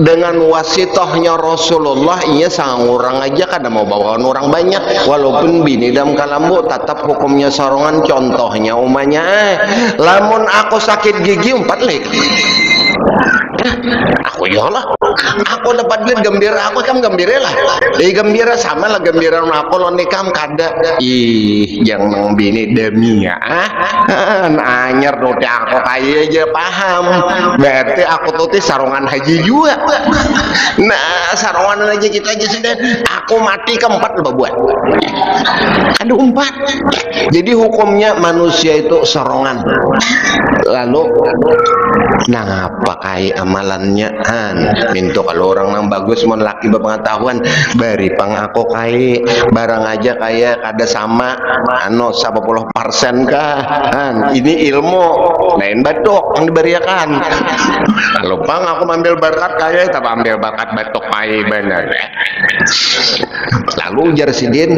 dengan wasitohnya Rasulullah iya sang orang aja kada mau bawaan orang banyak walaupun bini dalam kalambu tetap hukumnya sorongan. Contohnya umanya lamun aku sakit gigi 4 lik Aku yalah, aku dapat duit gembira, aku kan gembira lah. Gembira sama lah gembira aku lo nikam kada. Ih, jangan bini demi ya. Anyer nuti aku kaya aja paham. Berarti aku tuh sarungan haji juga. Nah, sarungan aja kita aja sudah. Aku mati keempat lo buat. Ada 4. Jadi hukumnya manusia itu sarungan. Lalu nah apa kayak amalannya minta kalau orang yang bagus mau laki berpengetahuan bari pang aku kayak barang aja kayak ada sama 90% kah ini ilmu lain batuk yang diberiakan kalau pang aku ambil bakat kayak tapi ambil bakat batuk kayak benar lalu ujar sidin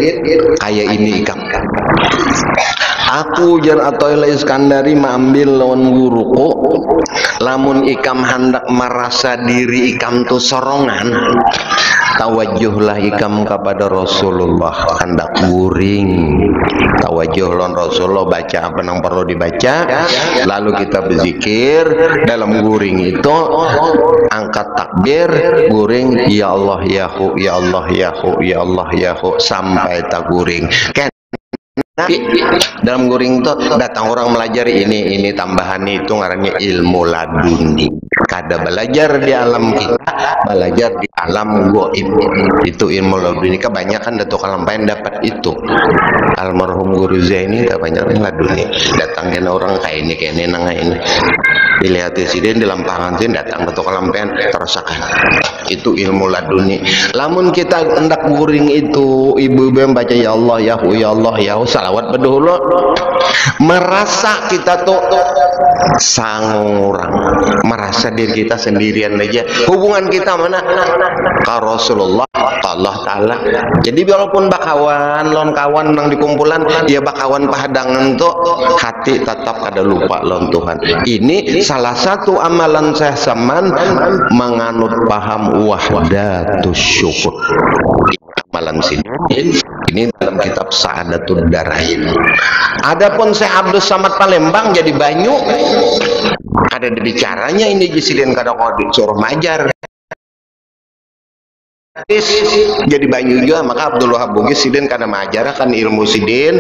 kayak ini ikam aku jar atau Iskandari mengambil lawan guruku lamun ikam hendak merasa diri ikam tu sorongan tawajuhlah ikam kepada Rasulullah hendak guring tawajuh lawan Rasulullah baca apa yang perlu dibaca lalu kita berzikir dalam guring itu angkat takbir guring ya Allah yahu ya Allah yahu ya Allah yahu sampai tak guring dalam guring itu datang orang melajari ini tambahan itu ngarannya ilmu laduni kada belajar di alam kita belajar di alam goib itu ilmu laduni kebanyakan Datuk Kalampain dapat itu almarhum guru Zaini kebanyakan laduni datangnya orang kayak ini nang ini dilihat insiden di lampangan sini datang Datuk Kalampain terasakan itu ilmu laduni lamun kita hendak guring itu ibu-ibu yang baca ya Allah yahu ya Allah yahu salawat berdahulu merasa kita tuh sang orang merasa diri kita sendirian aja hubungan kita mana ke Rasulullah Allah Ta'ala jadi walaupun bakawan lon kawan nang dikumpulan ya bakawan pahadangan tuh hati tetap ada lupa lon Tuhan ini salah satu amalan saya Saman menganut paham wahdatus syukur amalan sini ini dalam kitab Sa'adatul Darain. Adapun Syekh Abdul Samad Palembang jadi banyu ada bicaranya ini jisidin kada kode suruh majar jadi banyu juga maka Abdul Wahab Bugis sidin kada majarkan ilmu sidin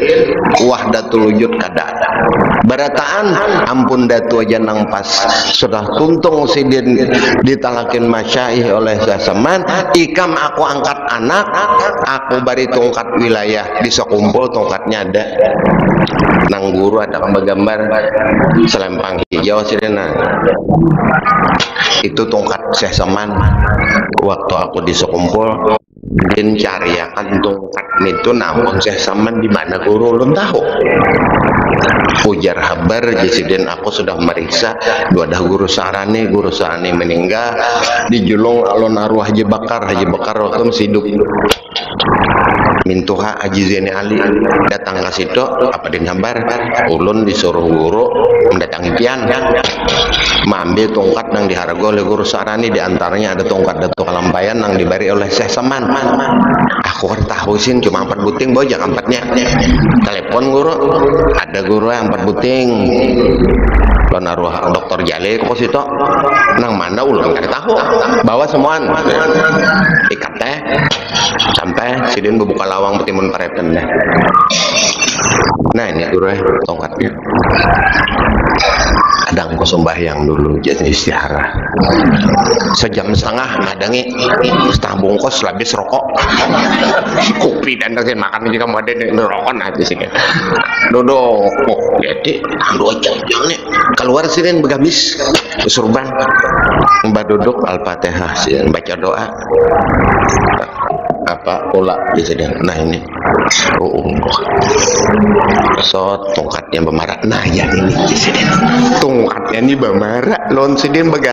wahdatul wujud kada barataan ampun datu aja nang pas sudah tuntung sidin ditalakin masyaih oleh Saman ikam aku angkat anak aku bari tongkat wilayah di sekumpul tongkatnya ada nang guru ada gambar selempang hijau sidin itu tongkat Syekh Saman waktu aku di sekumpul din cariakan tongkat itu namun Syekh Saman di mana guru belum tahu ujar habar jasiden aku sudah meriksa dua dah guru sarani meninggal dijulung alon arwah Haji Bakar waktu masih hidup mintuha Haji Zaini Ali datang ke situ apa din habar ulun disuruh guru mendatangi pian mengambil tongkat yang dihargai oleh guru sarani diantaranya ada tongkat Datuk Kalampayan yang diberi oleh Syekh Saman aku tahu sih cuma 4 buting bojang 4-nya telepon guru ada guru yang 4 buting lon arwah Dr. Jalil kok situ nang mana ulun kada tahu bawa semuaan ikat teh sampai sidin membuka lawang petimun pareten deh nah ini guru tongkatnya kadang aku sembahyang dulu jadi istihara sejam setengah ngadangi setengah bungkus habis rokok kopi dan terus makan juga mau ada rokok aja sih duduk jadi 2 jam nih keluar sini begamis surban mbak duduk Al-Fatihah sih baca doa apa pola disini nah ini so tongkatnya bemarak nah ya ini disini tongkatnya ini bemarak lon sidin begamis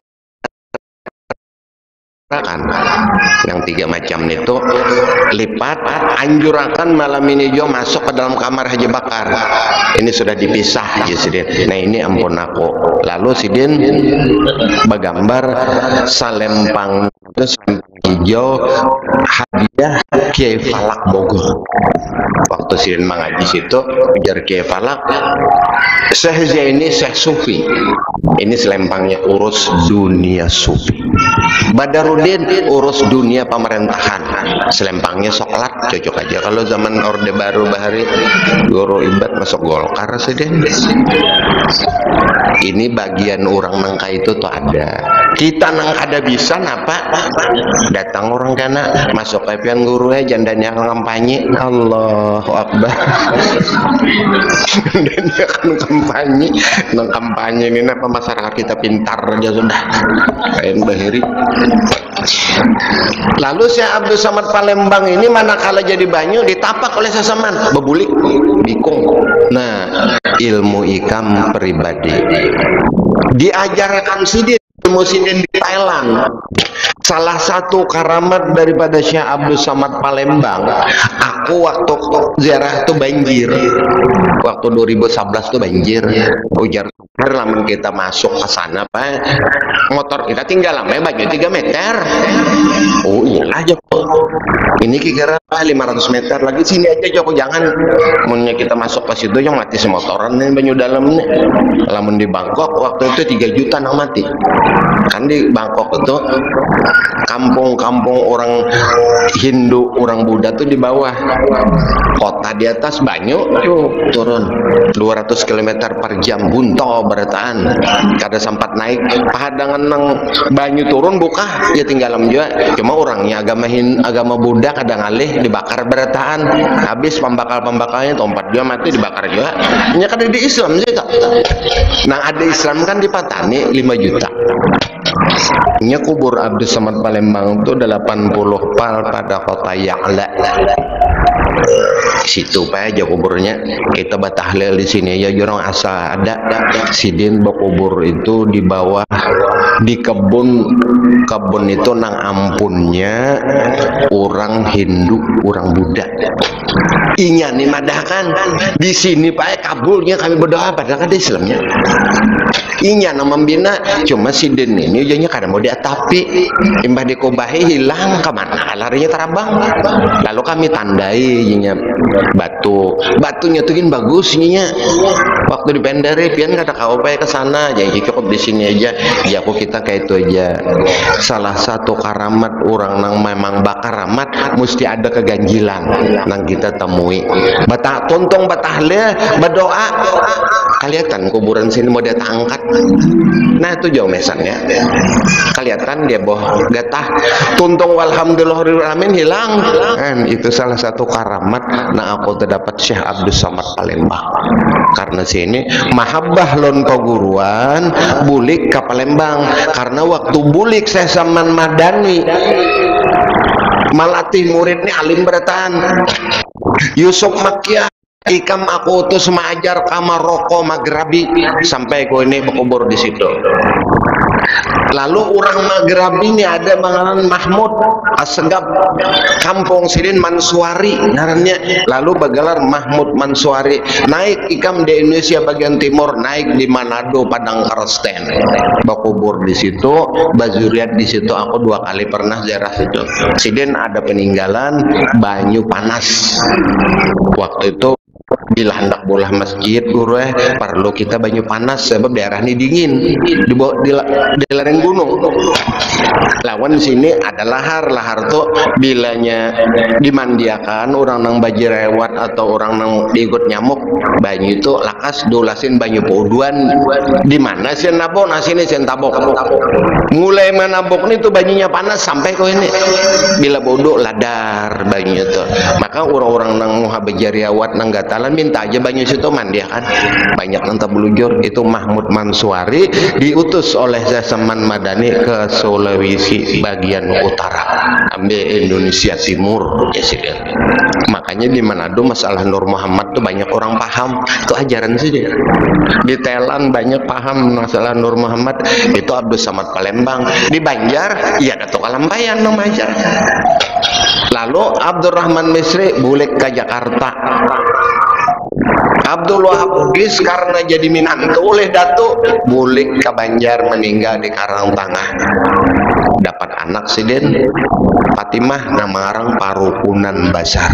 yang 3 macam itu lipat anjurakan malam ini jo masuk ke dalam kamar Haji Bakar ini sudah dipisah ya sidin nah ini ampun aku lalu sidin begambar salempang terus hijau hadiah Kiai Falak Bogor. Waktu Sidin mengaji situ ujar Kiai Falak, Syekh Zaini Syekh Sufi, ini selempangnya urus dunia sufi. Badarudin urus dunia pemerintahan, selempangnya soklat, cocok aja. Kalau zaman Orde Baru Bahari Guru Ibad masuk Golkar Sidin. Ini bagian orang nangka itu tuh ada. Kita nang ada bisa napa? Datang orang kana masuk kepian guru jandanya kampanye. Allahu Akbar. Dan dia kan kampanye, nang kampanye ini apa masyarakat kita pintar aja sudah. Kain Bahiri. Lalu Syekh Abdul Samad Palembang ini manakala jadi banyu ditapak oleh sesaman, bebulik, bikung. Nah, ilmu ikam pribadi diajarkan Sidin, ilmu Sidin di Thailand. Salah satu karamat daripada Syekh Abdul Samad Palembang, aku waktu ziarah tuh banjir. Waktu 2011 tuh banjir. Ujar lamun kita masuk ke sana, Pak, motor kita tinggal lama banyak 3 meter. Oh iyalah Joko. Ini kira 500 meter lagi sini aja Joko, jangan. Munnya kita masuk ke situ yang mati semotoran nih banyu dalam nih. Lamun di Bangkok waktu itu 3 juta nang mati. Kan di Bangkok itu kampung-kampung orang Hindu, orang Buddha tuh di bawah, kota di atas, banyu turun 200 km per jam, bunto berataan, kada sempat naik pahadangan nang banyu turun buka ya tinggal juga. Cuma orangnya agama Buddha kadang ngalih dibakar berataan, habis pembakal-pembakalnya tempat dia mati dibakar juga. Nya kada di Islam juga. Nah ada Islam kan dipatani 5 juta. Nya kubur Abdul Samad Palembang itu 80 pal pada kota Ya'la. Situ Pak aja kuburnya. Kita batahlil di sini ya jorong asa ada Sidin berkubur itu di bawah di kebun itu nang ampunnya orang Hindu, orang Buddha. Inya nih madahkan di sini Pak kabulnya kami berdoa padahal kan Islamnya. Inya nama membina cuma Sidin ini ujungnya kadang mau diatapi imbah dikobahi hilang kemana larinya terabang. Lalu kami tandai inya batunya tuh bagusnya waktu di Pendari pian kata kau ke sana jadi cukup di sini aja ya aku kita kayak itu aja. Salah satu karamat orang nang memang bakaramat mesti ada keganjilan nang kita temui batah tontong batahlil berdoa kelihatan kuburan sini mau dia angkat. Nah itu jauh mesannya kelihatan dia boh gatah tuntung walhamdulillahirrahmanirrahim hilang kan. Itu salah satu karamat nah aku terdapat Syekh Abdul Samad Palembang karena sini mahabbah lon paguruan bulik ke Palembang karena waktu bulik saya Saman Madani malatih murid nih alim beratan Yusuf Makkiyah ikam aku utus mengajar ke Maroko Maghrabi sampai kau ini berkubur di situ. Lalu orang Maghrabi ini ada manganan Mahmud Asegab kampung Sidin Mansuari ngarannya. Lalu bergelar Mahmud Mansuari naik ikam di Indonesia bagian timur naik di Manado Padang Karsten berkubur di situ bazuriat di situ. Aku 2 kali pernah ziarah situ. Sidin ada peninggalan banyu panas waktu itu bila hendak bolah masjid guru perlu kita banyu panas sebab daerah ini dingin di lereng gunung. Lawan sini ada lahar tuh bilanya dimandiakan orang nang bajirewat atau orang nang diikut nyamuk banyu itu lakas dolasin banyu pouduan di mana sih nabok nah sini sih tabok mulai menabok nih tuh banyunya panas sampai kau ini bila bodoh ladar banyu itu. Maka orang-orang nang muha bajirewat nang gatalan minta aja banyu situ mandi kan banyak nanti belujur. Itu Mahmud Mansuari diutus oleh Saman Madani ke Sulawesi bagian utara ambil Indonesia Timur ya sih. Makanya di Manado masalah Nur Muhammad tuh banyak orang paham itu ajaran sih dia. Di Thailand banyak paham masalah Nur Muhammad itu Abdul Samad Palembang. Di Banjar ya Datuk Alambayan nama ajar. Lalu Abdurrahman Misri bulik ke Jakarta. Abdul Wahab Bugis karena jadi minantu oleh Datuk bulik ke Banjar, meninggal di Karangtengah. Dapat anak siden Fatimah nama orang Parukunan Basar.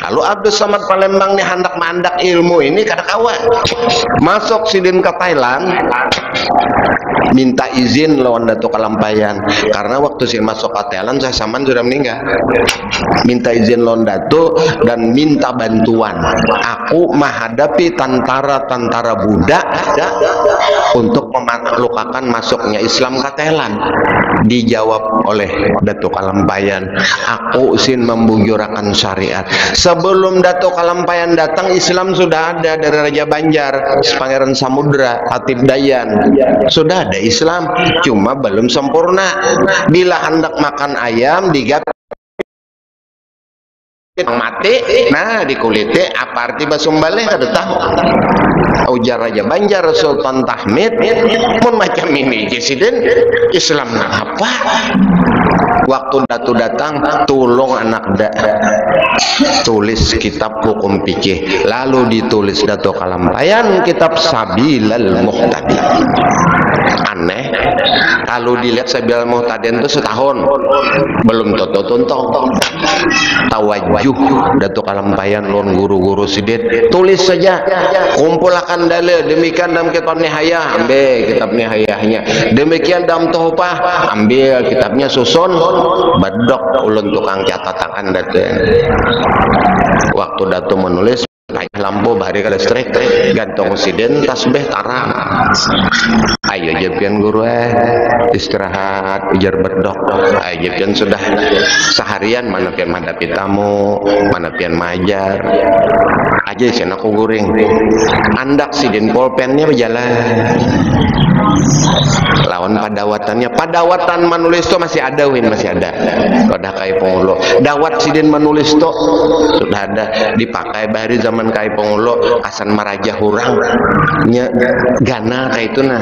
Lalu Abdul Samad Palembang nih hendak mandak ilmu ini kada kawan. Masuk siden ke Thailand, minta izin lawan Datuk Kalampayan, karena waktu saya masuk ke Thailand saya saman sudah meninggal. Minta izin lawan Datuk dan minta bantuan. Aku menghadapi tentara Buddha untuk memaklukakan masuknya Islam ke Thailand. Dijawab oleh Datuk Kalampayan, aku sin membujurakan syariat. Sebelum Datuk Kalampayan datang, Islam sudah ada dari Raja Banjar, Pangeran Samudra, Hatib Dayan. Sudah ada Islam, cuma belum sempurna. Bila hendak makan ayam digap mati, nah di kulitnya apa arti basumbaleh kada tahu. Ujar Raja Banjar Sultan Tahmid, pun macam ini presiden Islam nah apa? Waktu Datu datang, tolong anak tulis kitab hukum fikih. Lalu ditulis Datuk Kalampayan kitab Sabilal Muhtadi. Aneh, kalau dilihat Sabilal Muhtadi itu setahun belum tuntong tawajuh Datuk Kalampayan lon guru-guru sidet, tulis saja, kumpulkan dalil. Demikian dalam kitab Nihayah, ambil kitab Nihayahnya. Demikian dalam Tuhfah, ambil kitabnya, susun bedok ulun tukang catatan Datu. Waktu Datu menulis lampu bahari ke listrik, gantung siden tasbih tarang. Ayo jepian guru istirahat, ujar berdok. Ayo jepian sudah seharian mana pian menghadapi tamu, mana pian majar. Aja sih aku guring. Andak siden pulpennya berjalan. Lawan padawatan menulis itu masih ada masih ada. Sudah kayak pengulo. Dawat siden menulis itu sudah ada, dipakai bahari zaman kayak pengulo asan maraja hurang nya gana kayak itu nah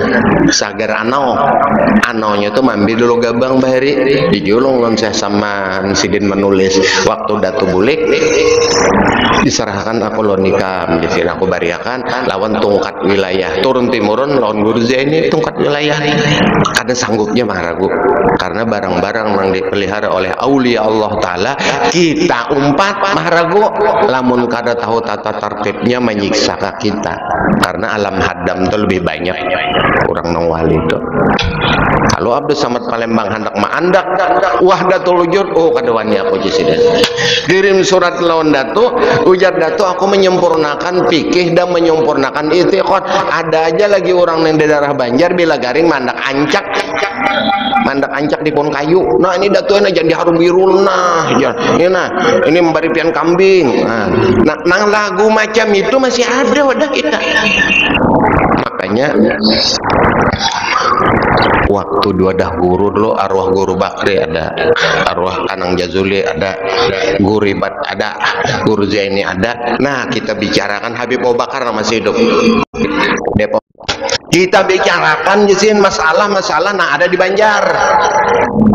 sagar anonya tuh mambil dulu gabang bahari dijulung lon saya sama siden menulis. Waktu Datu bulik diserahkan aku lo nikah menjadi aku bariakan lawan tungkat wilayah turun timurun lawan guru ini tungkat wilayah ada sanggupnya mah ragu karena barang-barang yang dipelihara oleh aulia Allah Ta'ala kita umpat mah ragu lamun kada tahu tata tertibnya menyiksa kita karena alam hadam itu lebih banyak orang nongwali itu. Kalau Abdul Samad Palembang hendak maandak Wahdatul Wujud, oh kadawani aku jisiden kirim surat lawan Datu, ujar Datu aku menyempurnakan fikih dan menyempurnakan i'tiqad. Ada aja lagi orang yang di daerah Banjar bila garing mandak ancak di pohon kayu. Nah ini Datu ini jadi harum biru nah ini memberi pian kambing. Nah lagu macam itu masih ada wadah kita. Makanya waktu dua dah guru dulu, arwah guru Bakri ada, arwah Kanang Jazuli ada, guru Ibat ada, guru Zaini ada. Nah kita bicarakan Habib Abu Bakar masih hidup Depok. Kita bicarakan jisin masalah nah ada di Banjar.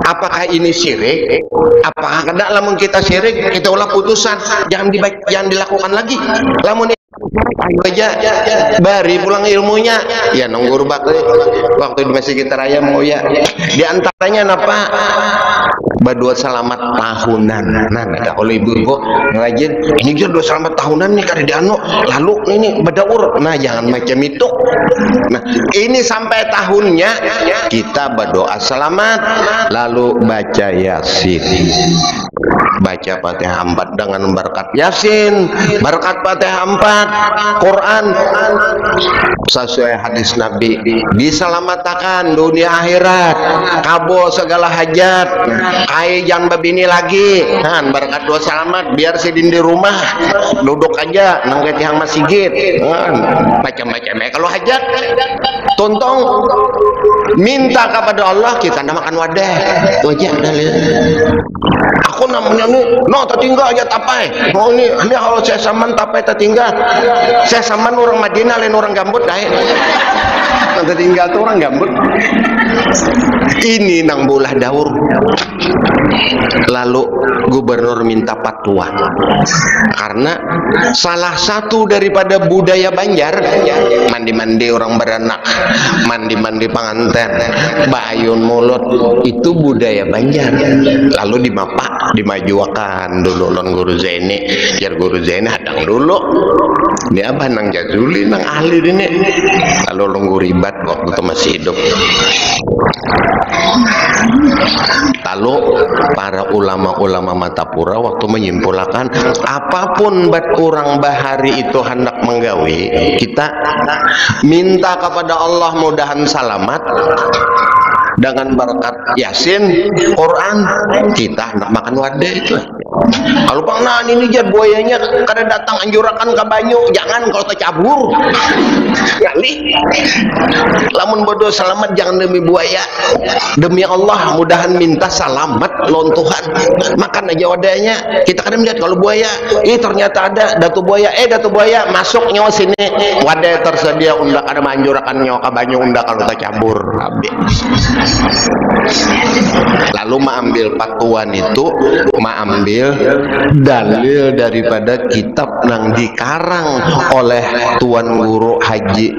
Apakah ini syirik? Apakah kada lamun kita syirik kita ulah putusan jangan dilakukan lagi. Lamun aja bari pulang ilmunya ya nunggu Bakri waktu di Masjid Raya mau ya di antaranya apa berdua selamat tahunan. Nah kalau ibu-ibu ngajin ini juga dua selamat tahunan nih kada dianu lalu ini berdaur. Nah jangan macam itu. Nah ini sampai tahunnya kita berdoa selamat lalu baca Yasin, baca Fatihah 4 dengan berkat Yasin, berkat Fatihah 4, Quran sesuai hadis Nabi diselamatkan dunia akhirat, kabul segala hajat, kai jangan babini lagi. Kan berkat doa selamat biar sidin di rumah duduk aja nang ketihang masjid. Macam-macam kalau hajat tontong minta kepada Allah kita namakan wadah. Itu aja dalil. Aku namanya nih, no tertinggal aja tapai. Mau ini kalau saya saman tapai tertinggal. Saya saman orang Madinah lain orang gambut dah. Tertinggal tuh orang gambut. Ini nang bolah daur. Lalu gubernur minta fatwa, karena salah satu daripada budaya Banjar mandi-mandi orang beranak, mandi-mandi pengantin, bayun mulut, itu budaya Banjar. Lalu dimajuakan dulu non Guru Zaini, biar Guru Zaini hadang dulu dia apa nang jazuli nang ahli ini. Lalu nunggu ribat waktu itu masih hidup. Lalu para ulama-ulama Matapura waktu menyimpulkan apapun bat orang bahari itu hendak menggawi, kita minta kepada Allah mudahan salamat dengan berkat Yasin, Quran, kita hendak makan wadah itu. Kalau pernah ini jad buayanya kada datang anjurakan ke banyu, jangan kalau tercabur. Kali lamun bodoh selamat jangan demi buaya. Demi Allah mudahan minta selamat lawan Tuhan. Makan aja wadahnya. Kita kadang melihat kalau buaya, ternyata ada datu buaya masuk nyawa sini. Wadah tersedia undak ada manjurakan nyawa ke banyu undak kalau tercabur. Habis. Lalu mengambil patuan itu, mengambil dalil daripada kitab yang dikarang oleh Tuan Guru Haji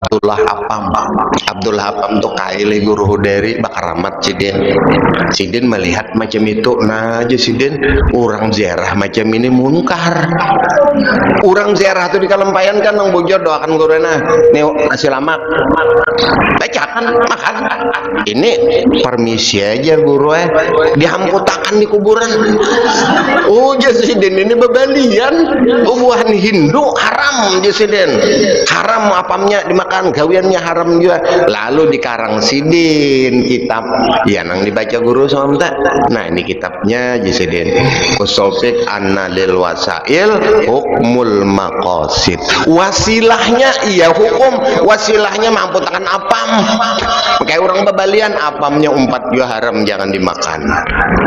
Abdullah Apam tuh kaili Guru Huderi bakaramat Sidin melihat macam itu. Nah aja Sidin orang ziarah macam ini munkar. Orang ziarah tuh di Kalempayan kan nang bujur doakan guruna nih nasi lamak bacakan makan. Ini permisi aja guru dihamputakan di kuburan. Oh Jasiden ini bebalian buahan Hindu haram. Jasiden haram apamnya dimakan, gawiannya haram juga. Lalu dikarang Sidin kitab ya nang dibaca guru sama. Nah ini kitabnya Jasiden Usofik Annalil Wasail Hukmul Maqasid. Wasilahnya iya hukum, wasilahnya mamputakan apam. Kayak orang bebalian apamnya umpat juga haram jangan dimakan.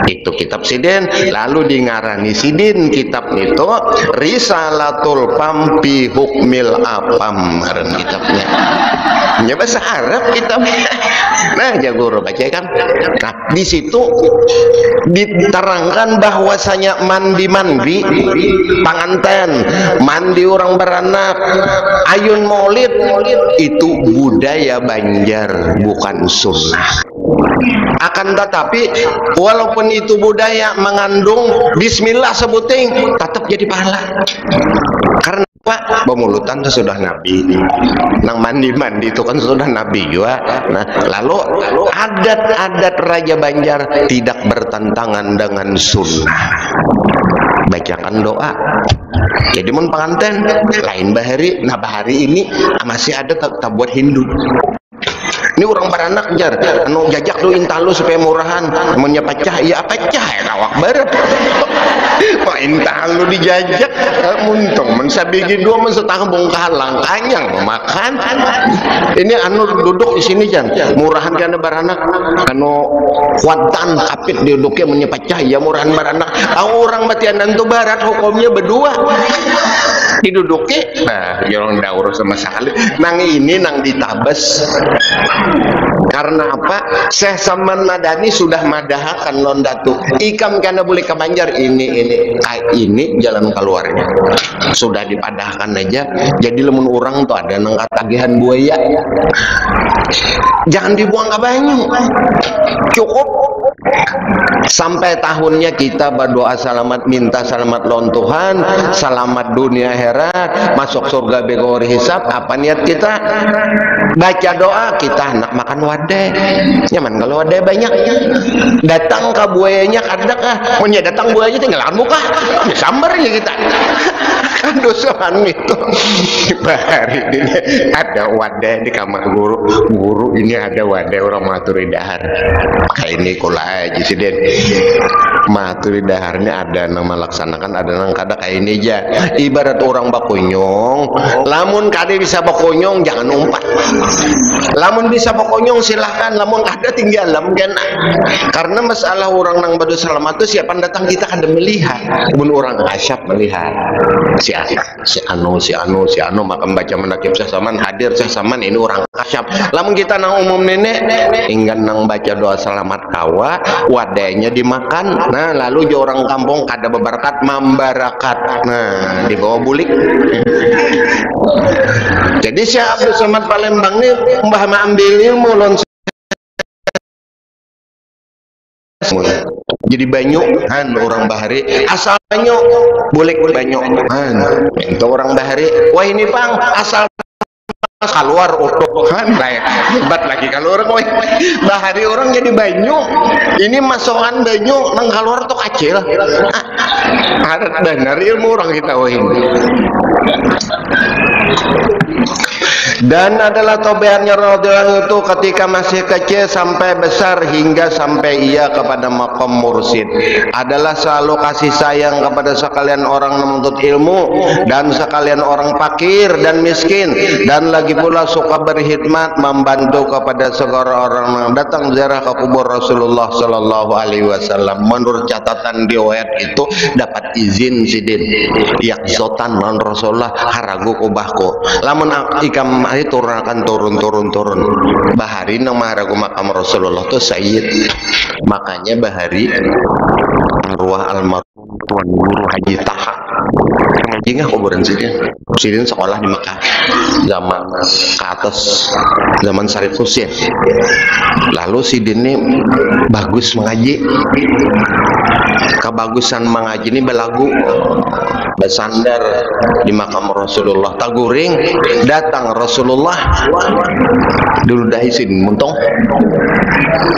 Itu kitab Sidin. Lalu dingarani Sidin kitab itu Risalatul Pampi Hukmil Apam ngaran kitabnya. Ya bahasa Arab kitabnya. Nah ya guru baca kan. Nah di situ diterangkan bahwasanya mandi panganten, mandi orang beranak, ayun maulid itu budaya Banjar bukan sunnah. Akan tetapi walaupun itu budaya mengandung bismillah sebuting tetap jadi pahala. Karena apa? Pemulutan itu sudah Nabi. Nang mandi itu kan sudah Nabi juga. Nah, lalu adat-adat Raja Banjar tidak bertentangan dengan sunnah. Bacakan doa. Jadi mun pengantin lain bahari, nah bahari ini masih ada tak buat Hindu. Ini orang beranak jar, anu jajak lu intalu supaya murahan, namanya pecah, ya pecah ya kawak barat. Pak intalu dijajak, muntung, mensabigi dua mensetang bongkalang, kanyang memakan. Ini anu duduk di sini jar, murahan karena beranak, anu kuatan kapit duduknya namanya pecah, ya murahan beranak. Orang batianan tu barat hukumnya berdua. Diduduki, nah jangan daur sama sekali. Nang ini nang ditabes. Karena apa? Syekh Saman Madani sudah madahakan londatu. Ikam karena boleh ke Banjar ini jalan keluarnya. Sudah dipadahkan aja. Jadi lemun orang tuh ada nang katagihan buaya. Jangan dibuang ke banyu. Cukup sampai tahunnya kita berdoa selamat, minta selamat lawan Tuhan, selamat dunia akhirat, masuk surga bego hisab. Apa niat kita? Baca doa, kita hendak makan wadah. Nyaman kalau wadah banyak. Datang ke buayanya kadang punya datang buayanya tinggal muka, sambar ya kita. Kan dosahan itu. Bahari ini ada wadah di kamar guru ini ada wadah orang maturi dahar. Kayak ini kula aja sih Den. Maturi daharnya ada nang melaksanakan, ada nang kada kayak ini aja. Ibarat orang bakunyong, lamun kade bisa bakunyong jangan umpat. Lamun bisa bakunyong silahkan, lamun kada tinggal mungkin. Karena masalah orang nang badu selamat itu siapa datang kita kada melihat, pun orang asyap melihat. si anu maka baca menakib sasaman hadir sasaman ini orang kasyap. Lamun kita nang umum nenek inggan nang baca doa selamat kawa wadainya dimakan. Nah lalu jo orang kampung kada bebarakat membarakat. Nah dibawa bulik. Jadi si Abdul Somad Palembang ini mbah ambil ilmu lon jadi banyu han orang bahari asal banyu boleh banyu han itu orang bahari wah ini pang asal keluar utuh kan baik hebat lagi kalau orang wah bahari orang jadi banyu ini masukan banyu nang keluar tuh kecil harus benar ilmu orang kita wah ini. Dan adalah tobeannya radhiyallahu itu ketika masih kecil sampai besar hingga sampai ia kepada maqam mursyid adalah selalu kasih sayang kepada sekalian orang menuntut ilmu dan sekalian orang fakir dan miskin dan lagi pula suka berkhidmat membantu kepada segala orang yang datang ziarah ke kubur Rasulullah sallallahu alaihi wasallam. Menurut catatan riwayat itu dapat izin sidin yak zotan non Rasulullah haragu kubahku lamun ikam hari turun bahari nang maharagu makam Rasulullah tuh sayyid. Makanya bahari arwah almarhum Tuan Guru Haji Taha ngaji nggak kuburan sidin sekolah di Mekah zaman ke atas zaman Syarif Husin. Lalu sidin ini bagus mengaji, kebagusan mengaji ini belagu bersandar di makam Rasulullah taguring datang Rasulullah dulu dah isin muntong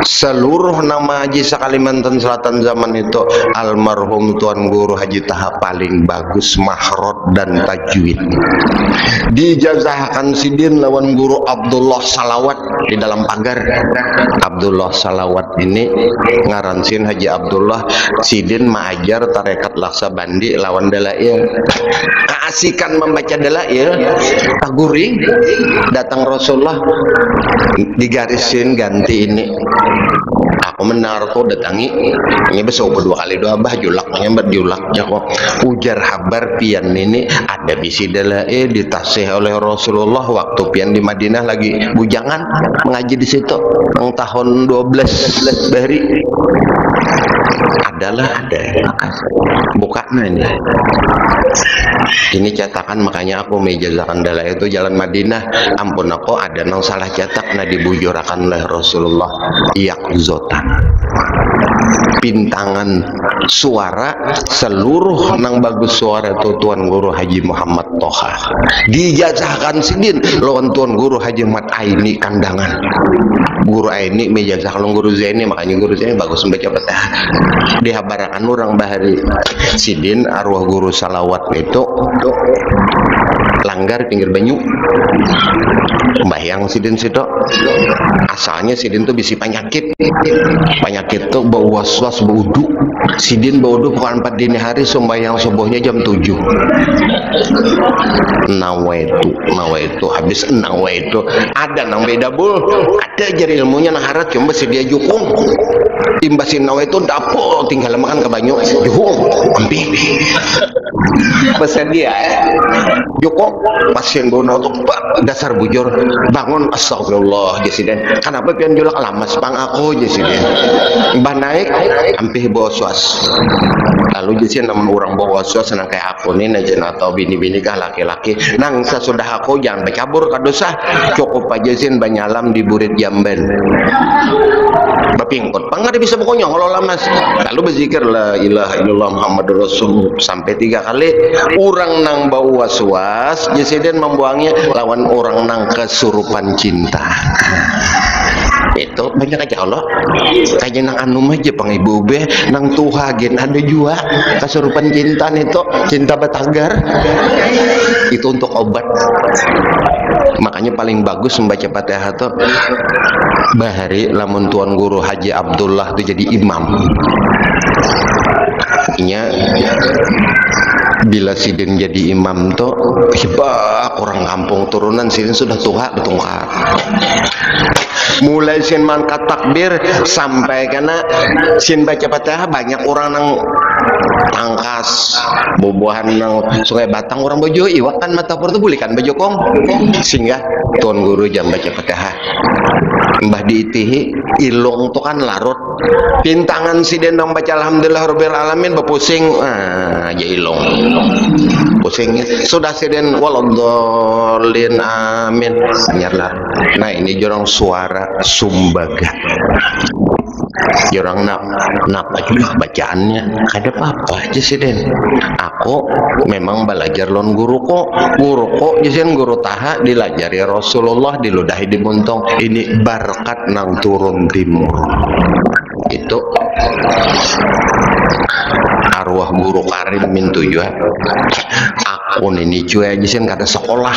seluruh nama haji sekalimantan selatan zaman itu almarhum Tuan Guru Haji Taha paling bagus mahrot dan tajwid. Dijazahkan sidin lawan Guru Abdullah Salawat di dalam pagar. Abdullah Salawat ini ngaransin Haji Abdullah sidin maajar tarekat laksa bandi lawan dalail keasikan membaca dalail taguring datang Rasulullah digarisin ganti ini aku menar tuh datangi ini besok berdua kali doa bah julaknya berjulaknya kok ujar habar pian ini ada bisi dalail ditasih oleh Rasulullah waktu pian di Madinah lagi bujangan mengaji di situ yang tahun 12 bahari adalah ada bukanya ini cetakan makanya aku mejazakan dalail itu jalan Madinah ampun aku ada nang salah cetak nah dibujurakan oleh Rasulullah yakzotan pintangan suara seluruh nang bagus suara itu Tuan Guru Haji Muhammad Toha dijazahkan sidin lawan Tuan Guru Haji Mat Aini kandangan Guru Aini mejazah kalau Guru Zaini makanya Guru Zaini bagus membaca petah dihabarakan orang bahari sidin arwah Guru Salawat itu langgar pinggir banyu mbayang sidin situ asalnya sidin tuh bisi penyakit tuh bau was-was bau udu sidin bau udu bukan 4 dini hari sembahyang subuhnya jam 7 nawaitu habis nawaitu ada nang beda bul ada jari ilmunya nah harat cuma si dia jukung timbasin nawaitu dapur tinggal makan ke banyu jukung ambil pesan dia jukung pasien bau nautuk dasar bujur bangun astagfirullah jasiden kenapa pian julak lamas pang aku jasiden mbah naik ampih bawa suas lalu jasiden namun orang bawa suas senang kayak aku nih najen atau bini-bini kah laki-laki nang sesudah aku jangan bercabur kadosa cukup aja sin banyalam di burit jamban bapingkot pang ada bisa pokoknya kalau lamas lalu berzikir la ilaha illallah Muhammadur Rasul sampai 3 kali orang nang bau was-was jasiden membuangnya lawan orang nang kesurupan cinta itu banyak aja Allah kayak nang anu aja pang ibu be nang tuha gen ada juga kesurupan cinta itu cinta batagar itu untuk obat makanya paling bagus membaca Fatihah tuh bahari lamun Tuan Guru Haji Abdullah itu jadi imam artinya bila sidin jadi imam tuh hebat orang kampung turunan sidin sudah tua betungkar mulai sin mangkat takbir sampai karena sin baca Fatihah banyak orang nang tangkas bubuhan nang Sungai Batang orang bojo iwak kan mata portu bulikan baju kong singgah tuan guru jam baca Fatihah mbah diitihi ilung tuh kan larut pintangan si dendang baca alhamdulillah rabbil alamin bepusing aja ilung pusing sudah si den waladhdallin amin anyar larut. Nah ini jorong suara sumbaga jorang napa juga bacaannya ada apa aja sih den aku memang belajar lon guru kok jisen guru taha dilajari Rasulullah diludahi di buntong ini berkat nang turun timur itu arwah guru Karim mintu juga aku ini cuy jisen kata sekolah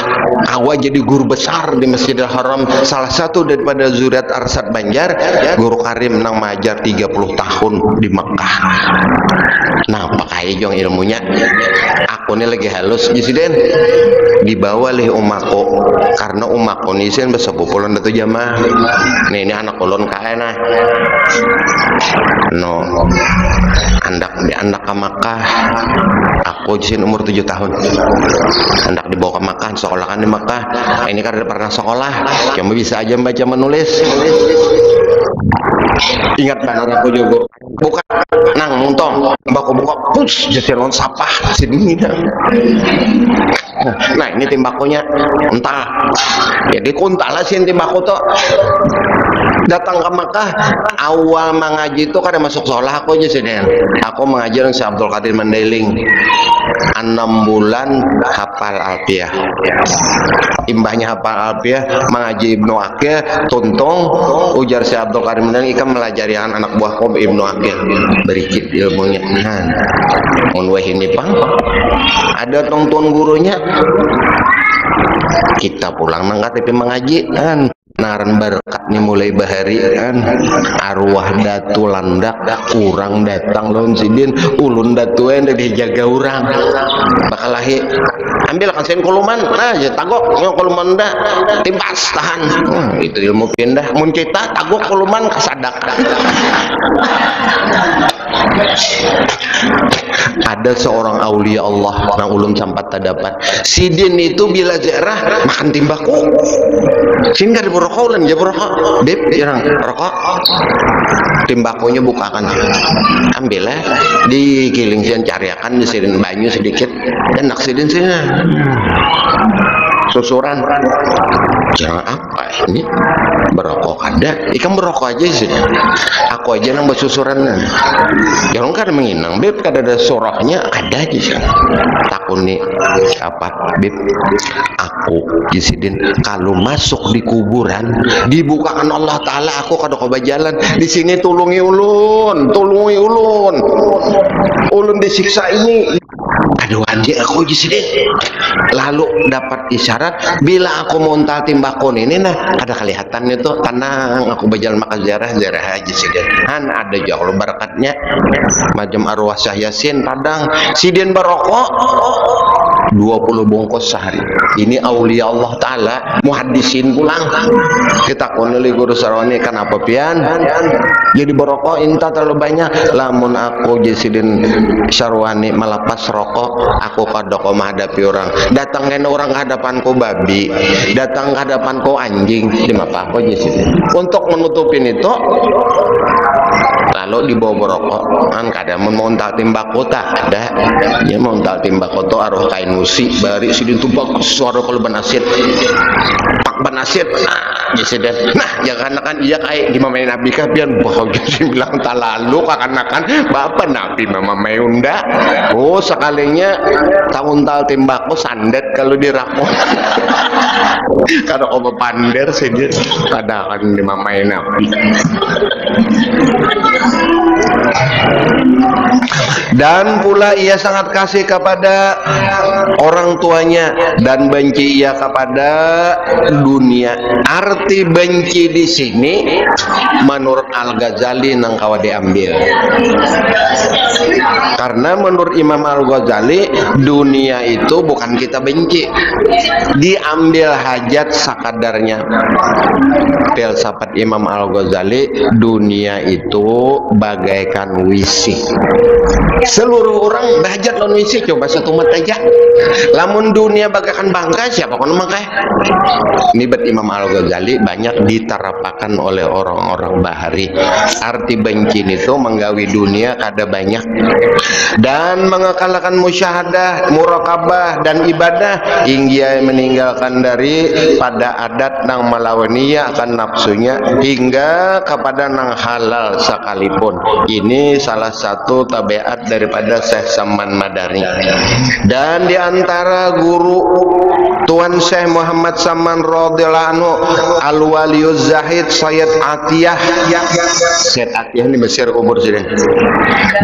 awal jadi guru besar di Masjidil Haram salah satu daripada zuriat Arsad Banjar guru Karim nang majar 30 tahun di Mekah. Nah pakai jong ilmunya aku ini lagi halus jisiden dibawa oleh umaku karena umaku ini sen besepupulan datu jamaah nih ini anak ulun kaya nah no anak ke Makkah aku jisen umur 7 tahun hendak dibawa ke Makkah sekolah kan di Makkah ini kan udah pernah sekolah cuma bisa aja baca menulis ingat benar aku juga bukan nang muntong buka pus jadi lon sapah sini nah ini timbakonya entah jadi kuntala sih timbako tuh datang ke Makkah awal mengaji itu karena masuk sekolah aku aja sih aku mengajar si Abdul Qadir Mandailing 6 bulan hafal Alfiyah imbahnya hafal Alfiyah mengaji Ibnu Aqil tuntung ujar si Abdul Qadir Mandailing ikan melajari anak buahku Ibnu Aqil berikit ilmunya unweh ini pang ada tong-tong gurunya kita pulang nang KTP mengaji kan naran berkat nih mulai bahari kan arwah datu landak kurang datang lon sidin ulun datu yang dari jaga orang bakal lahir ambil kan sen koluman nah ya tagok yang koluman dah timbas tahan itu ilmu pindah mun kita tagok koluman kesadak ada seorang aulia Allah yang ulun sampat dapat sidin itu bila jarah makan timbako sin gak rokok ulan aja rokok beb jarang rokok timbakonya bukakan ambil lah digiling sian cariakan disirin banyu sedikit dan naksidin sini susuran jangan apa ini berokok ada ikan berokok aja sih aku aja nang bersusuran jangan kan menginang beb kada ada surahnya ada aja sih takun nih apa beb aku jisidin kalau masuk di kuburan dibukakan Allah Ta'ala aku kada kau berjalan di sini tulungi ulun disiksa ini aduh anjir aku jisidin lalu dapat isyarat bila aku montal timbakon ini nah ada kelihatannya tuh tenang aku berjalan makan ziarah aja sih kan ada jauh barakatnya macam arwah Syah Yasin padang sidin barokok 20 bungkus sehari ini aulia Allah Ta'ala muhaddisin pulang kita konoli guru sarwani kenapa pian jadi barokok inta terlalu banyak lamun aku jisidin sarwani melepas rokok aku kadoko menghadapi orang datang ke orang hadapanku babi datang ke hadapanku anjing di apa aku jisidin untuk menutupin itu lalu dibawa berokok kan kadang montal timbako tak ada ya montal timbako tuh aruh kain musi bari sidin tuh bagus suara kalau benasit pak benasit jisiden nah jangan kan iya kayak di mamain Nabi kapian bahwa jadi bilang tak lalu kakanakan bapak Nabi mama mayunda oh sekalinya tahun-tahun timbako sandet kalau dirakon kalau obat pander sih dia ada kan di mamain Nabi dan pula ia sangat kasih kepada orang tuanya dan benci ia kepada dunia. Arti benci di sini menurut Al-Ghazali nang kawa diambil. Karena menurut Imam Al-Ghazali dunia itu bukan kita benci. Diambil hajat sakadarnya. Filsafat Imam Al-Ghazali dunia itu bagaikan menggunakan wisi. Seluruh orang bahajat lawan wisi, coba satu mata aja. Lamun dunia bagakan bangga, siapa kono mangkai? Ini bet Imam Al-Ghazali banyak diterapakan oleh orang-orang bahari. Arti bencin itu menggawi dunia kada banyak dan mengekalkan musyahadah, muraqabah dan ibadah hingga meninggalkan dari pada adat nang malawaniya akan nafsunya hingga kepada nang halal sekalipun. Ini salah satu tabiat daripada Syekh Saman Madani. Dan di antara guru Tuan Syekh Muhammad Saman radhiyallahu anhu Al-Waliyuz Zahid Sayyid Atiyah. Sayyid Atiyah di Mesir kubur siden.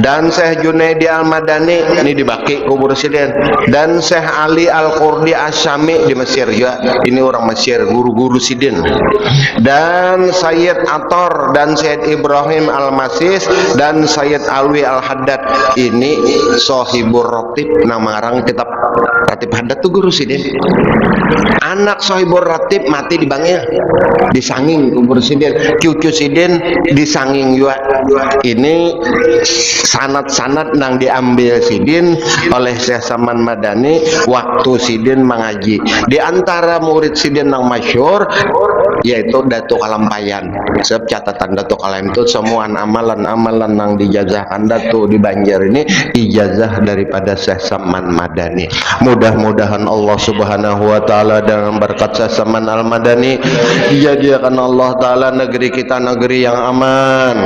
Dan Syekh Junaidi Al-Madani ini di Baki kubur siden. Dan Syekh Ali Al-Qurdi Asyami di Mesir juga. Ini orang Mesir, guru-guru siden. Dan Sayyid Ator dan Sayyid Ibrahim Al-Masis dan Sayyid Alwi Al-Haddad. Ini Sohibur Ratib, nama orang kitab Ratib Haddad tuh guru siden. Anak Sohibur Ratib mati di Bangil, disanging kubur siden. Cucu siden disanging juga. Ini sanad-sanad nang diambil sidin oleh Syekh Saman Madani waktu sidin mengaji. Di antara murid sidin nang masyhur yaitu Datuk Kalampayan. Sebab catatan Datuk Kalam itu semua amalan-amalan nang dijazahkan Datuk di Banjar ini ijazah daripada Syekh Saman Madani. Mudah-mudahan Allah Subhanahu wa taala dengan berkat Syekh Saman Al-Madani dijadikan Allah taala negeri kita negeri yang aman,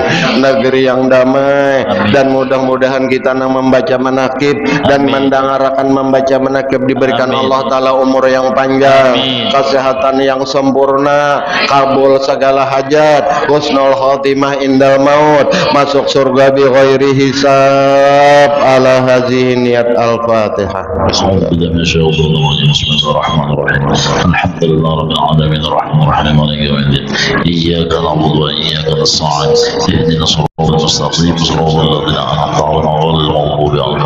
negeri yang damai, dan mudah-mudahan kita yang membaca manakib dan mendengarkan membaca manakib diberikan Allah taala umur yang panjang, kesehatan yang sempurna, kabul segala hajat, husnul khotimah indal maut, masuk surga bi ghairi hisab. Ala hazihi niyat al-Fatihah. Bismillahirrahmanirrahim. Alhamdulillah rabbil alamin arrahmanir rahim maliki yaumiddin. Iyyaka na'budu wa iyyaka nasta'in. Ihdinas siratal mustaqim. Siratal ladzina an'amta 'alaihim ghairil maghdubi 'alaihim